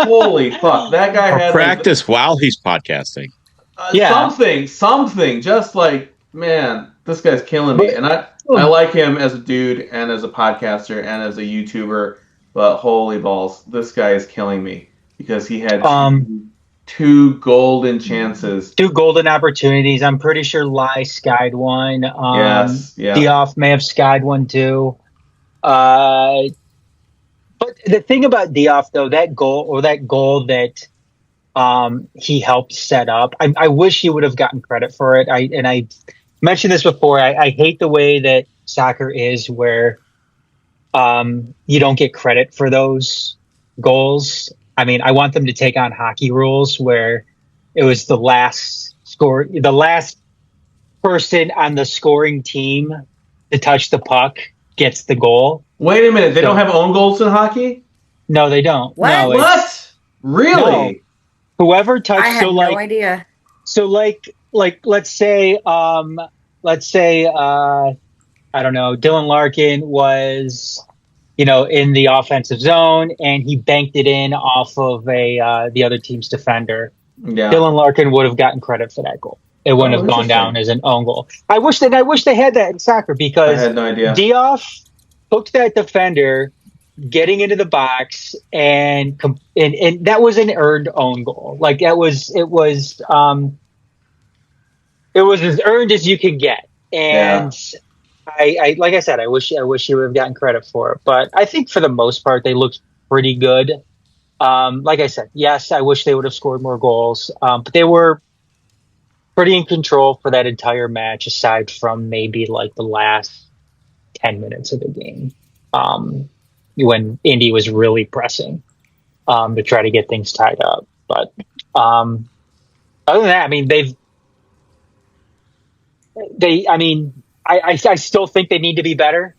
Holy fuck, that guy had practice while he's podcasting. Something. Just like, man, this guy's killing me, and I like him as a dude and as a podcaster and as a YouTuber. But holy balls, this guy is killing me because he had 2 golden chances. 2 golden opportunities. I'm pretty sure Lai skied one. Yes. Dioff may have skied one too. But the thing about Dioff, though, that goal that he helped set up, I wish he would have gotten credit for it. I mentioned this before. I hate the way that soccer is where you don't get credit for those goals. I mean, I want them to take on hockey rules where it was the last person on the scoring team to touch the puck gets the goal. Wait a minute, they don't have own goals in hockey? No, they don't. What? No, what? Really? No. Whoever touched, I had no idea. So like let's say I don't know, Dylan Larkin was in the offensive zone, and he banked it in off of the other team's defender. Yeah. Dylan Larkin would have gotten credit for that goal. It wouldn't have gone down as an own goal. I wish they had that in soccer because I had no idea. Dioff hooked that defender getting into the box, and that was an earned own goal. Like it was as earned as you could get. And I like I said, I wish he would have gotten credit for it. But I think for the most part, they looked pretty good. Like I said, yes, I wish they would have scored more goals. But they were pretty in control for that entire match, aside from maybe like the last 10 minutes of the game, when Indy was really pressing to try to get things tied up. But other than that, I mean, I still think they need to be better.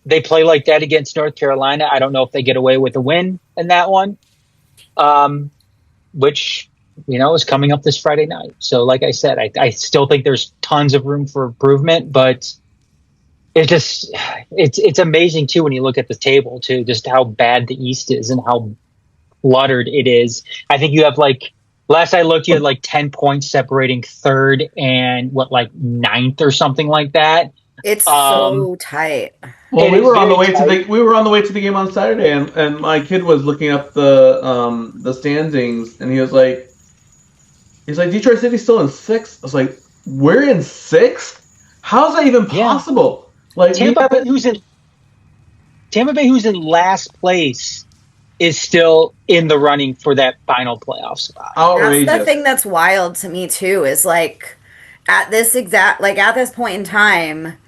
They play like that against North Carolina. I don't know if they get away with a win in that one, which, is coming up this Friday night. So like I said, I still think there's tons of room for improvement, but it's amazing too when you look at the table too, just how bad the East is and how cluttered it is. I think you have last I looked, you had 10 points separating third and ninth or something like that. It's so tight. Well, we were on the way to the game on Saturday, and my kid was looking up the standings, and he was like, Detroit City's still in 6th. I was like, we're in 6th? How is that even possible? Tampa Bay, who's in last place, is still in the running for that final playoff spot. Outrageous. That's the thing that's wild to me too, is at this point in time,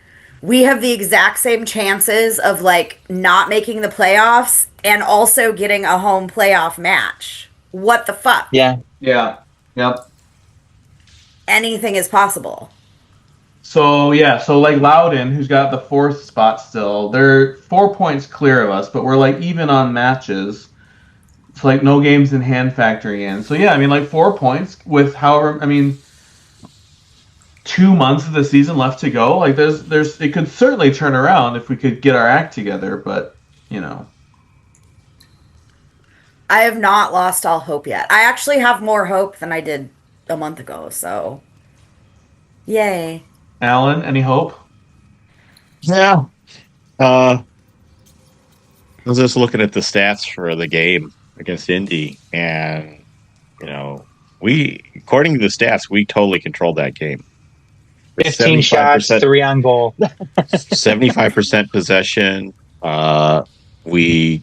we have the exact same chances of not making the playoffs and also getting a home playoff match. What the fuck? Yeah. Yeah. Yep. Anything is possible. So Loudon, who's got the 4th spot still, they're 4 points clear of us, but we're even on matches. It's no games in hand factoring in. So 4 points with 2 months of the season left to go. There's it could certainly turn around if we could get our act together, but I have not lost all hope yet. I actually have more hope than I did a month ago, so yay. Alan, any hope? Yeah. I was just looking at the stats for the game against Indy, and according to the stats, we totally controlled that game. 15 shots, 3 on goal. 75% possession. We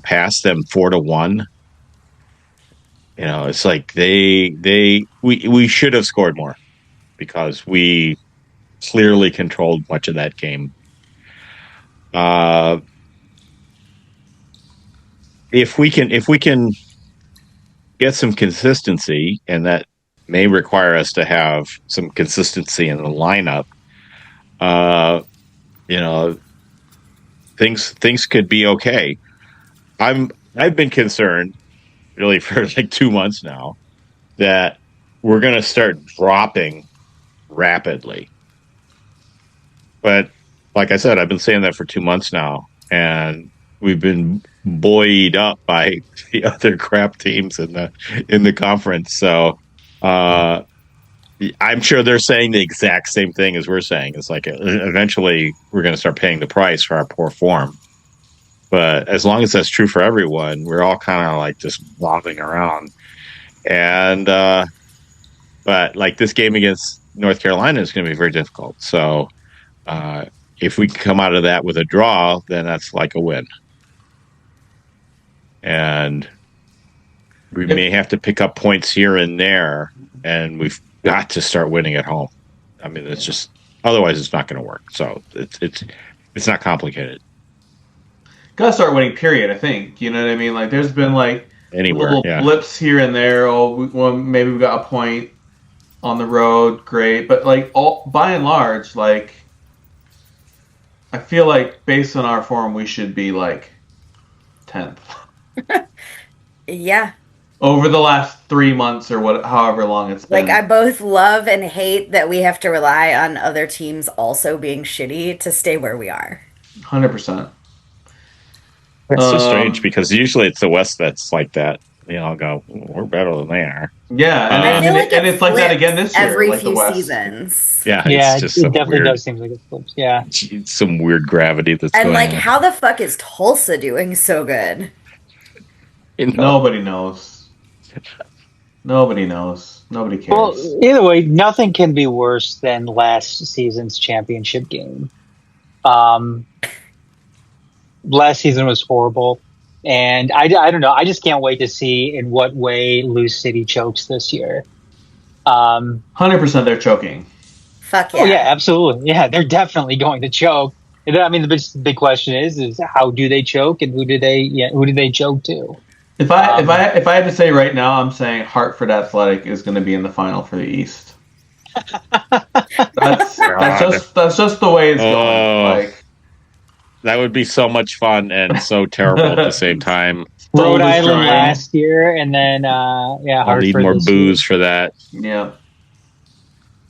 passed them 4-1. It's like we should have scored more because we clearly controlled much of that game. If we can get some consistency, and that may require us to have some consistency in the lineup, things could be okay. I've been concerned really for like 2 months now that we're going to start dropping rapidly. But like I said, I've been saying that for 2 months now, and we've been buoyed up by the other crap teams in the conference. So I'm sure they're saying the exact same thing as we're saying. It's like eventually we're going to start paying the price for our poor form. But as long as that's true for everyone, we're all kind of like just bobbing around. And but like this game against North Carolina is going to be very difficult. So if we come out of that with a draw, then that's like a win. And we may have to pick up points here and there, and we've got to start winning at home. I mean, it's just otherwise it's not going to work. So it's not complicated. Gotta start winning, period. I think, you know what I mean. Like, there's been like little blips here and there. Maybe we got a point on the road, great. But like, by and large, like, I feel like based on our form, we should be like 10th. Yeah. Over the last 3 months or however long it's been. Like, I both love and hate that we have to rely on other teams also being shitty to stay where we are. 100%. It's so strange because usually it's the West that's like that. I'll go, we're better than they are. Yeah, and it's like that again this year. Every like few the West. seasons. Yeah, it definitely does seem like it flips. Yeah, it's some weird gravity that's and going like, on. how the fuck is Tulsa doing so good? Nobody knows. Nobody knows. Nobody cares. Well, either way, nothing can be worse than last season's championship game. Last season was horrible, and I don't know. I just can't wait to see in what way Lose City chokes this year. 100% they're choking. Fuck yeah. Oh yeah, absolutely. Yeah, they're definitely going to choke. I mean, the big question is how do they choke, and who do they choke to? If I had to say right now, I'm saying Hartford Athletic is going to be in the final for the East. That's just the way it's going. Like, that would be so much fun and so terrible at the same time. Rhode Island last year, and then Hartford. I'll need more booze for that. Yeah.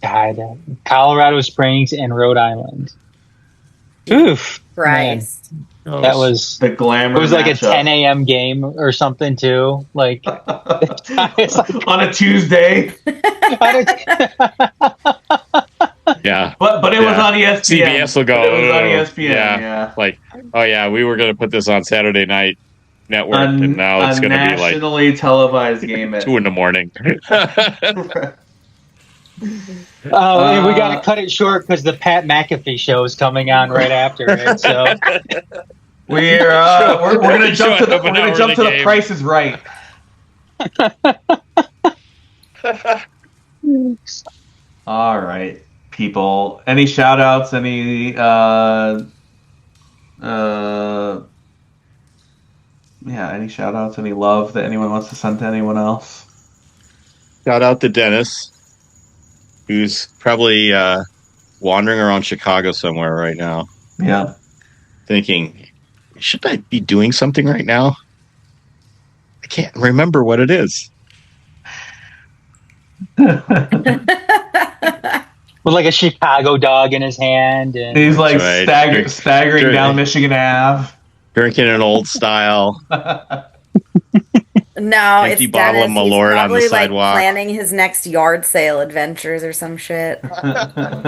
God, Colorado Springs and Rhode Island. Oof, Christ. That was the glamour. It was like matchup. a 10 a.m. game or something too. Like it's like on a Tuesday. Yeah, but it was on ESPN. CBS will go. It was on ESPN. Yeah. Like, oh yeah, we were going to put this on Saturday Night Network, and now it's going to be like nationally televised game at 2 a.m. And we got to cut it short because the Pat McAfee show is coming on right after it. So we're gonna jump to the Price is Right. All right, people. Any shout outs? Any any shout outs? Any love that anyone wants to send to anyone else? Shout out to Dennis, who's probably wandering around Chicago somewhere right now. Yeah. Thinking, should I be doing something right now? I can't remember what it is. With like a Chicago dog in his hand. And he's like staggering down Michigan Ave. Drinking an old style. No, Empty it's bottle of Dennis. He's Malort on the probably like sidewalk. planning his next yard sale adventures or some shit.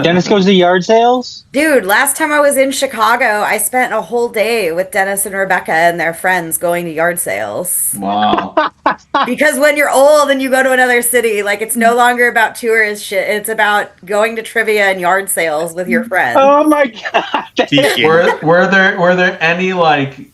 Dennis goes to yard sales? Dude, last time I was in Chicago, I spent a whole day with Dennis and Rebecca and their friends going to yard sales. Wow. Because when you're old and you go to another city, like it's no longer about tourist shit. It's about going to trivia and yard sales with your friends. Oh my god. Peeking. Were there any like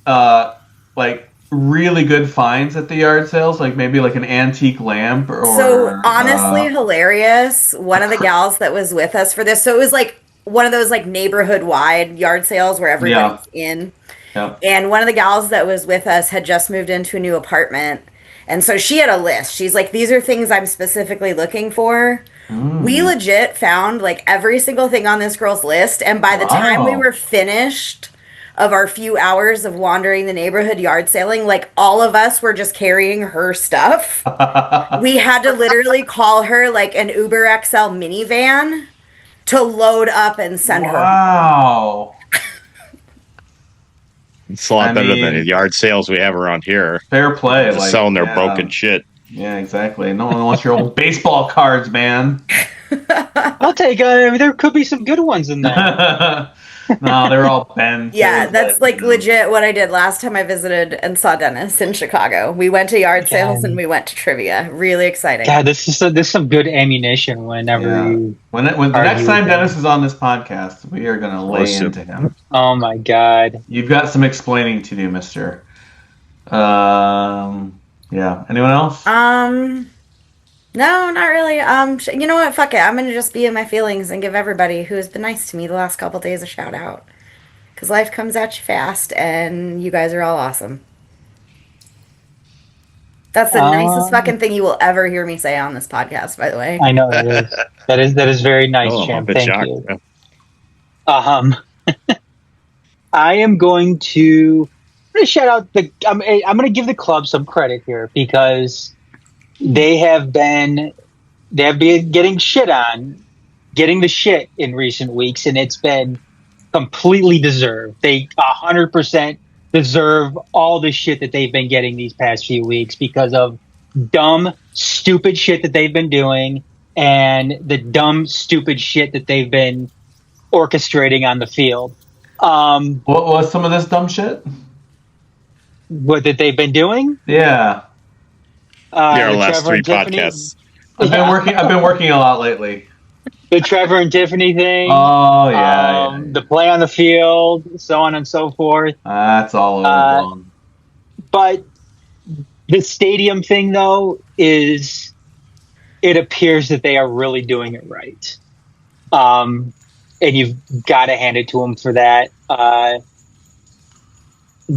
really good finds at the yard sales? Like maybe like an antique lamp or So honestly, hilarious. One of the gals that was with us for this, so it was like one of those like neighborhood wide yard sales where everybody's in. Yeah. And one of the gals that was with us had just moved into a new apartment. And so she had a list. She's like, these are things I'm specifically looking for. We legit found like every single thing on this girl's list. And by the time we were finished of our few hours of wandering the neighborhood yard selling, like all of us were just carrying her stuff. We had to literally call her like an Uber XL minivan to load up and send her. Wow. It's a lot better than the yard sales we have around here. Fair play. Just selling their broken shit. Yeah, exactly. No one wants your old baseball cards, man. I'll take there could be some good ones in there. No, they're all bent. Yeah, that's like legit what I did last time I visited and saw Dennis in Chicago. We went to yard sales and we went to trivia. Really exciting. God, this is some good ammunition whenever you. When the next time Dennis is on this podcast, we are gonna lay into him. Oh my god. You've got some explaining to do, mister. Yeah. Anyone else? No, not really. You know what? Fuck it. I'm gonna just be in my feelings and give everybody who has been nice to me the last couple days a shout out. Because life comes at you fast, and you guys are all awesome. That's the nicest fucking thing you will ever hear me say on this podcast, by the way. I know it is. That is very nice, Jim. Thank you. I am going to shout out I'm going to give the club some credit here because they have been getting shit on, getting the shit in recent weeks, and it's been completely deserved. They 100% deserve all the shit that they've been getting these past few weeks because of dumb, stupid shit that they've been doing and the dumb, stupid shit that they've been orchestrating on the field. What was some of this dumb shit? What that they've been doing? Yeah. Our last three podcasts. I've been working a lot lately. The Trevor and Tiffany thing. Oh yeah, The play on the field, so on and so forth. That's all overblown. But the stadium thing, though, it appears that they are really doing it right. And you've got to hand it to them for that.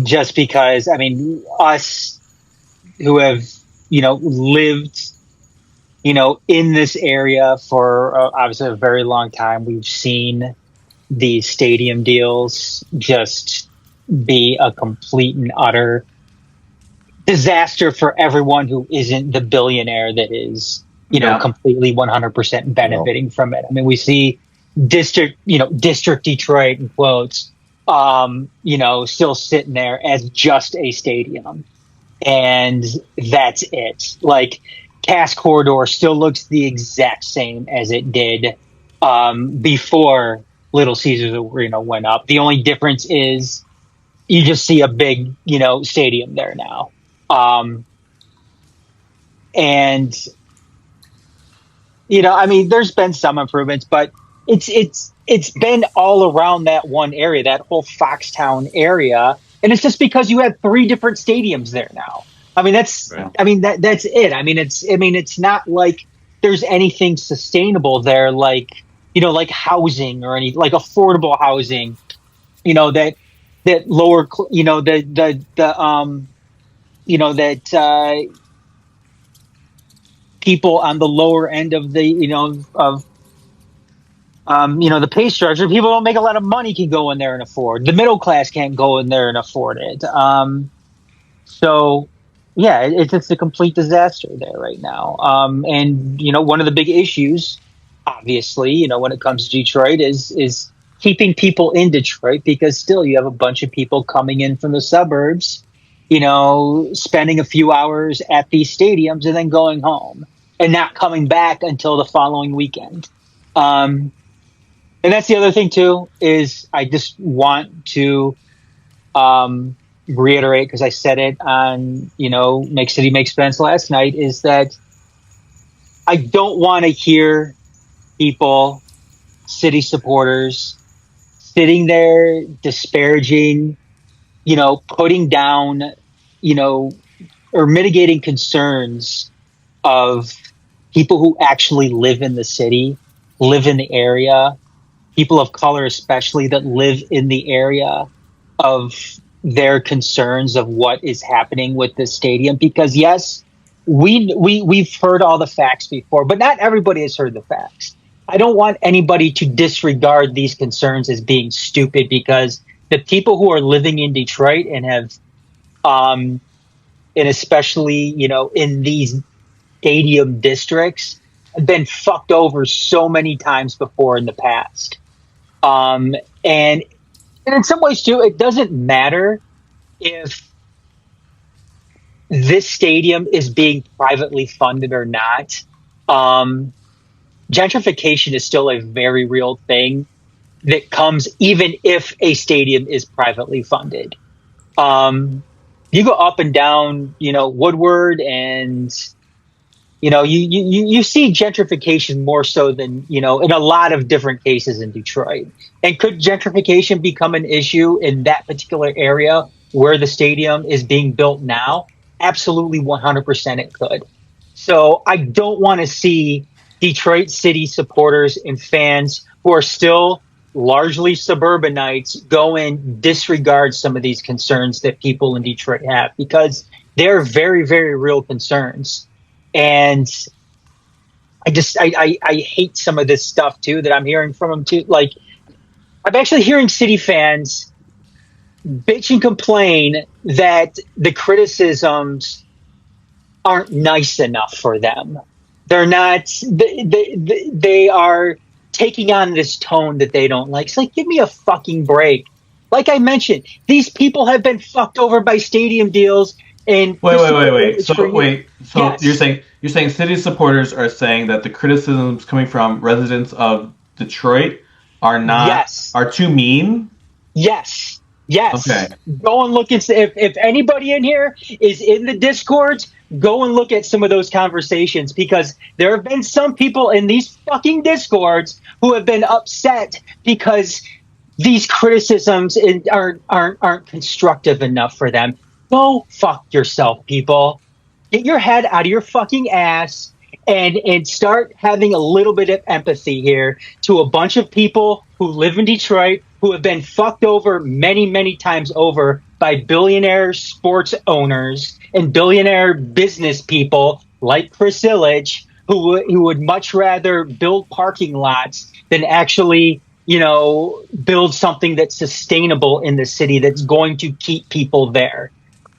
Just because, I mean, us who have, lived, in this area for obviously a very long time, we've seen these stadium deals just be a complete and utter disaster for everyone who isn't the billionaire that is, completely 100% benefiting from it. I mean, we see district Detroit in quotes, still sitting there as just a stadium. And that's it. Like, Cass Corridor still looks the exact same as it did before Little Caesars went up. The only difference is you just see a big, stadium there now. And there's been some improvements, but it's been all around that one area, that whole Foxtown area. And it's just because you have 3 different stadiums there now. I mean, that's it. I mean, it's not like there's anything sustainable there, like housing or any like affordable housing, that lower, people on the lower end of the, the pay structure, people don't make a lot of money can go in there and afford. The middle class can't go in there and afford it. So yeah, it's just a complete disaster there right now. And one of the big issues, obviously, when it comes to Detroit is keeping people in Detroit, because still you have a bunch of people coming in from the suburbs spending a few hours at these stadiums and then going home and not coming back until the following weekend. And that's the other thing too, is I just want to reiterate, because I said it on, Make City Make Spence last night, is that I don't want to hear people, city supporters, sitting there disparaging, putting down, or mitigating concerns of people who actually live in the city, live in the area, people of color especially that live in the area, of their concerns of what is happening with this stadium. Because yes, we've heard all the facts before, but not everybody has heard the facts. I don't want anybody to disregard these concerns as being stupid, because the people who are living in Detroit and have, and especially, in these stadium districts, have been fucked over so many times before in the past. And in some ways too, it doesn't matter if this stadium is being privately funded or not. Gentrification is still a very real thing that comes even if a stadium is privately funded. You go up and down, Woodward, and you see gentrification more so than, in a lot of different cases in Detroit. And could gentrification become an issue in that particular area where the stadium is being built now? Absolutely, 100% it could. So I don't want to see Detroit City supporters and fans who are still largely suburbanites go and disregard some of these concerns that people in Detroit have, because they're very, very real concerns. And I hate some of this stuff too that I'm hearing from them too. Like, I'm actually hearing city fans bitch and complain that the criticisms aren't nice enough for them. They're not, they are taking on this tone that they don't like. It's like, give me a fucking break. Like I mentioned, these people have been fucked over by stadium deals. And wait. So yes. you're saying city supporters are saying that the criticisms coming from residents of Detroit are are too mean? Yes. Okay. Go and look and see if anybody in here is in the Discords. Go and look at some of those conversations, because there have been some people in these fucking Discords who have been upset because these criticisms aren't constructive enough for them. Go fuck yourself, people. Get your head out of your fucking ass and start having a little bit of empathy here to a bunch of people who live in Detroit, who have been fucked over many, many times over by billionaire sports owners and billionaire business people like Chris Illich, who would much rather build parking lots than actually, build something that's sustainable in the city that's going to keep people there.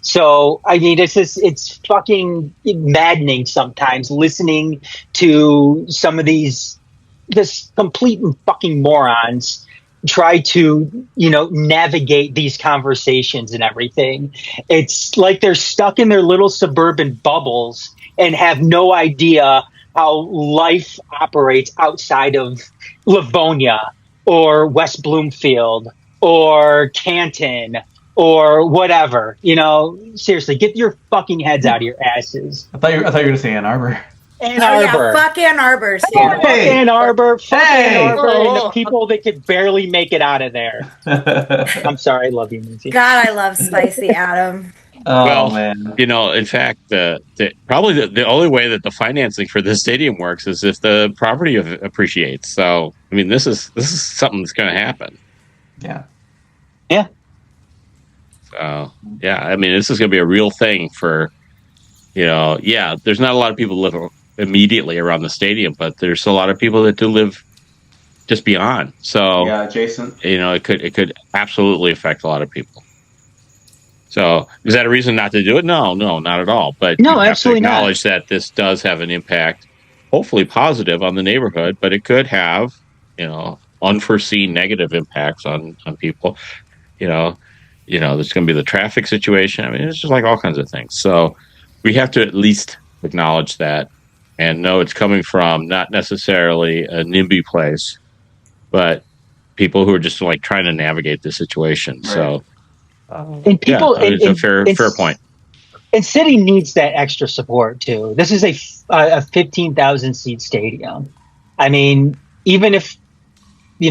So, I mean, it's fucking maddening sometimes listening to some of these just complete fucking morons try to, navigate these conversations and everything. It's like they're stuck in their little suburban bubbles and have no idea how life operates outside of Livonia or West Bloomfield or Canton or whatever. Seriously, get your fucking heads out of your asses. I thought you were going to say Ann Arbor. Ann Arbor. Yeah, fuck Ann Arbor. Fuck Ann Arbor. Fuck Ann Arbor and the people that could barely make it out of there. I'm sorry, I love you, Minzy. God, I love Spicy Adam. Man. In fact, probably the only way that the financing for this stadium works is if the property appreciates. So, I mean, this is something that's going to happen. Yeah. Yeah. So, yeah, I mean, this is going to be a real thing for, there's not a lot of people live immediately around the stadium, but there's a lot of people that do live just beyond. So, yeah, Jason, it could absolutely affect a lot of people. So, is that a reason not to do it? No, not at all. But no, you have absolutely to acknowledge that this does have an impact, hopefully positive on the neighborhood, but it could have, unforeseen negative impacts on people. there's going to be the traffic situation. I mean, it's just like all kinds of things. So we have to at least acknowledge that and know it's coming from not necessarily a NIMBY place, but people who are just like trying to navigate the situation. Right. So, and people, it's a fair point. And City needs that extra support too. This is a 15,000 seat stadium. I mean, even if,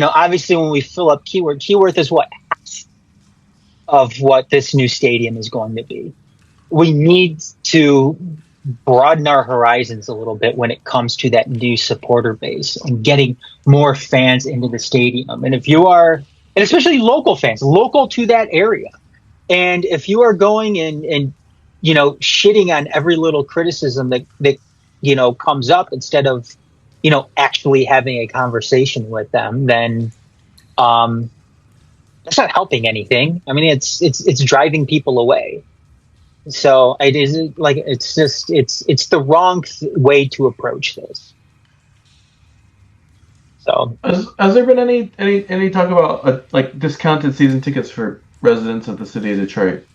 obviously when we fill up Keyworth is what half of what this new stadium is going to be. We need to broaden our horizons a little bit when it comes to that new supporter base and getting more fans into the stadium. And if you are, and especially local fans, local to that area, and if you are going and shitting on every little criticism that comes up instead of actually having a conversation with them, then that's not helping anything. I mean, it's driving people away. So it's the wrong way to approach this. So has there been any talk about like discounted season tickets for residents of the city of Detroit?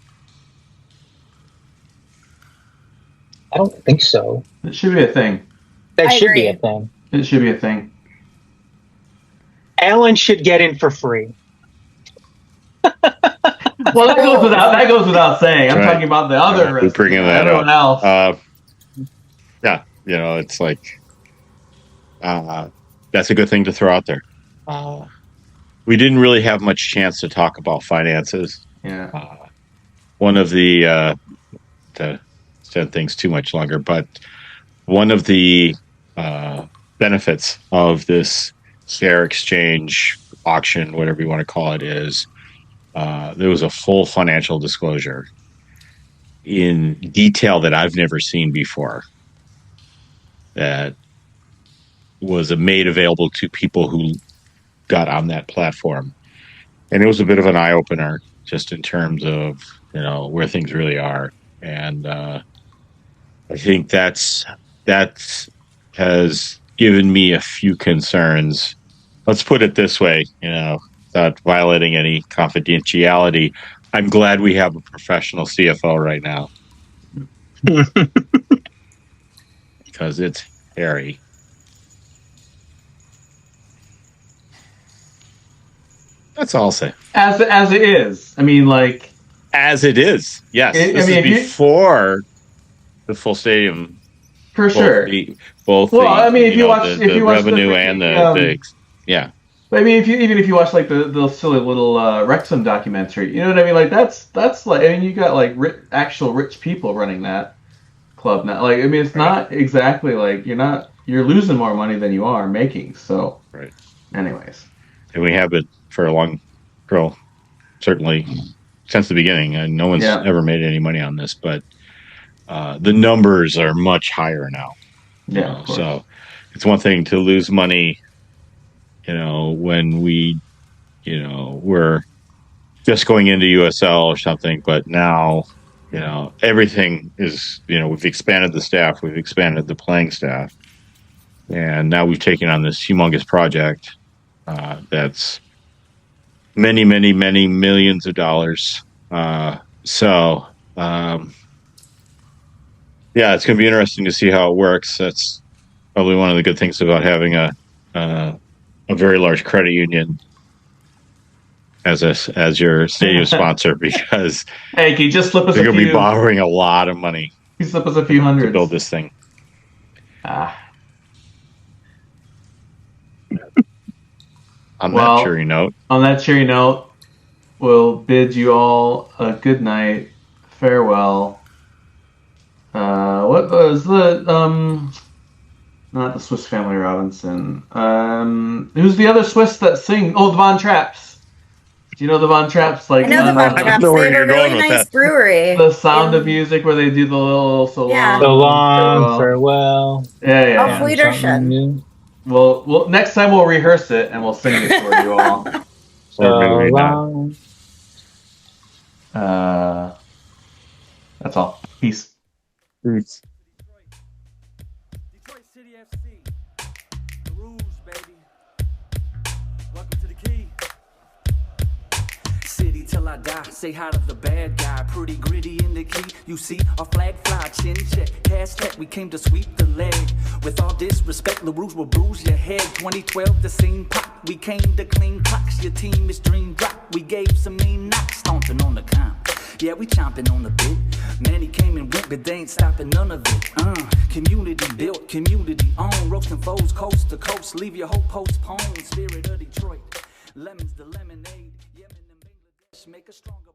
I don't think so. It should be a thing. That should be a thing. It should be a thing. Alan should get in for free. Well, that goes without saying. I'm talking about the other residents, everyone else. It's like that's a good thing to throw out there. We didn't really have much chance to talk about finances. Yeah. One of the to extend things too much longer, but one of the benefits of this share exchange auction, whatever you want to call it, is there was a full financial disclosure in detail that I've never seen before that was made available to people who got on that platform. And it was a bit of an eye-opener just in terms of, where things really are. And I think that has given me a few concerns. Let's put it this way, without violating any confidentiality. I'm glad we have a professional CFO right now. Because it's hairy. That's all I'll say. As it is. I mean, like... As it is, yes. This is before the full stadium. For sure. If you watch the revenue and the yeah. But I mean, if you watch like the silly little Wrexham documentary, you know what I mean? Like that's like, I mean, you got like actual rich people running that club now. Like, I mean, it's not exactly like you're losing more money than you are making. So, right. Anyways, and we have it for a long, certainly since the beginning. And no one's ever made any money on this, but the numbers are much higher now. Yeah. So it's one thing to lose money, when we, we're just going into USL or something, but now, everything is, we've expanded the staff, we've expanded the playing staff, and now we've taken on this humongous project that's many, many, many millions of dollars. It's going to be interesting to see how it works. That's probably one of the good things about having a very large credit union as your stadium sponsor, because hey, can you just slip us? They're going to be borrowing a lot of money. Can you slip us a few hundred to build this thing? On that cheery note, we'll bid you all a good night, farewell. What was not the Swiss Family Robinson. Who's the other Swiss that sing? Oh, the Von Trapps. Do you know the Von Trapps? Like, I know the Von Trapps. They have a really nice brewery. The Sound of Music, where they do the little so long, farewell. Yeah. Auf Wiedersehen. Well, next time we'll rehearse it and we'll sing it for you all. Or maybe not. That's all. Peace. Peace. Detroit City FC. The rules, baby. Welcome to the key. city till I die. Say hi to the bad guy, pretty gritty in the key. You see, our flag fly, chin check, hashtag, we came to sweep the leg. With all disrespect, the rules will bruise your head. 2012, the scene pop, we came to clean clocks. Your team is dream drop, we gave some mean knocks, stomping on the comp. Yeah, we chomping on the bit. Many came and went, but they ain't stopping none of it. Community built, community owned. Roasting foes coast to coast, leave your hope postponed. Spirit of Detroit, lemons the lemonade. Yemen and Bangladesh make a stronger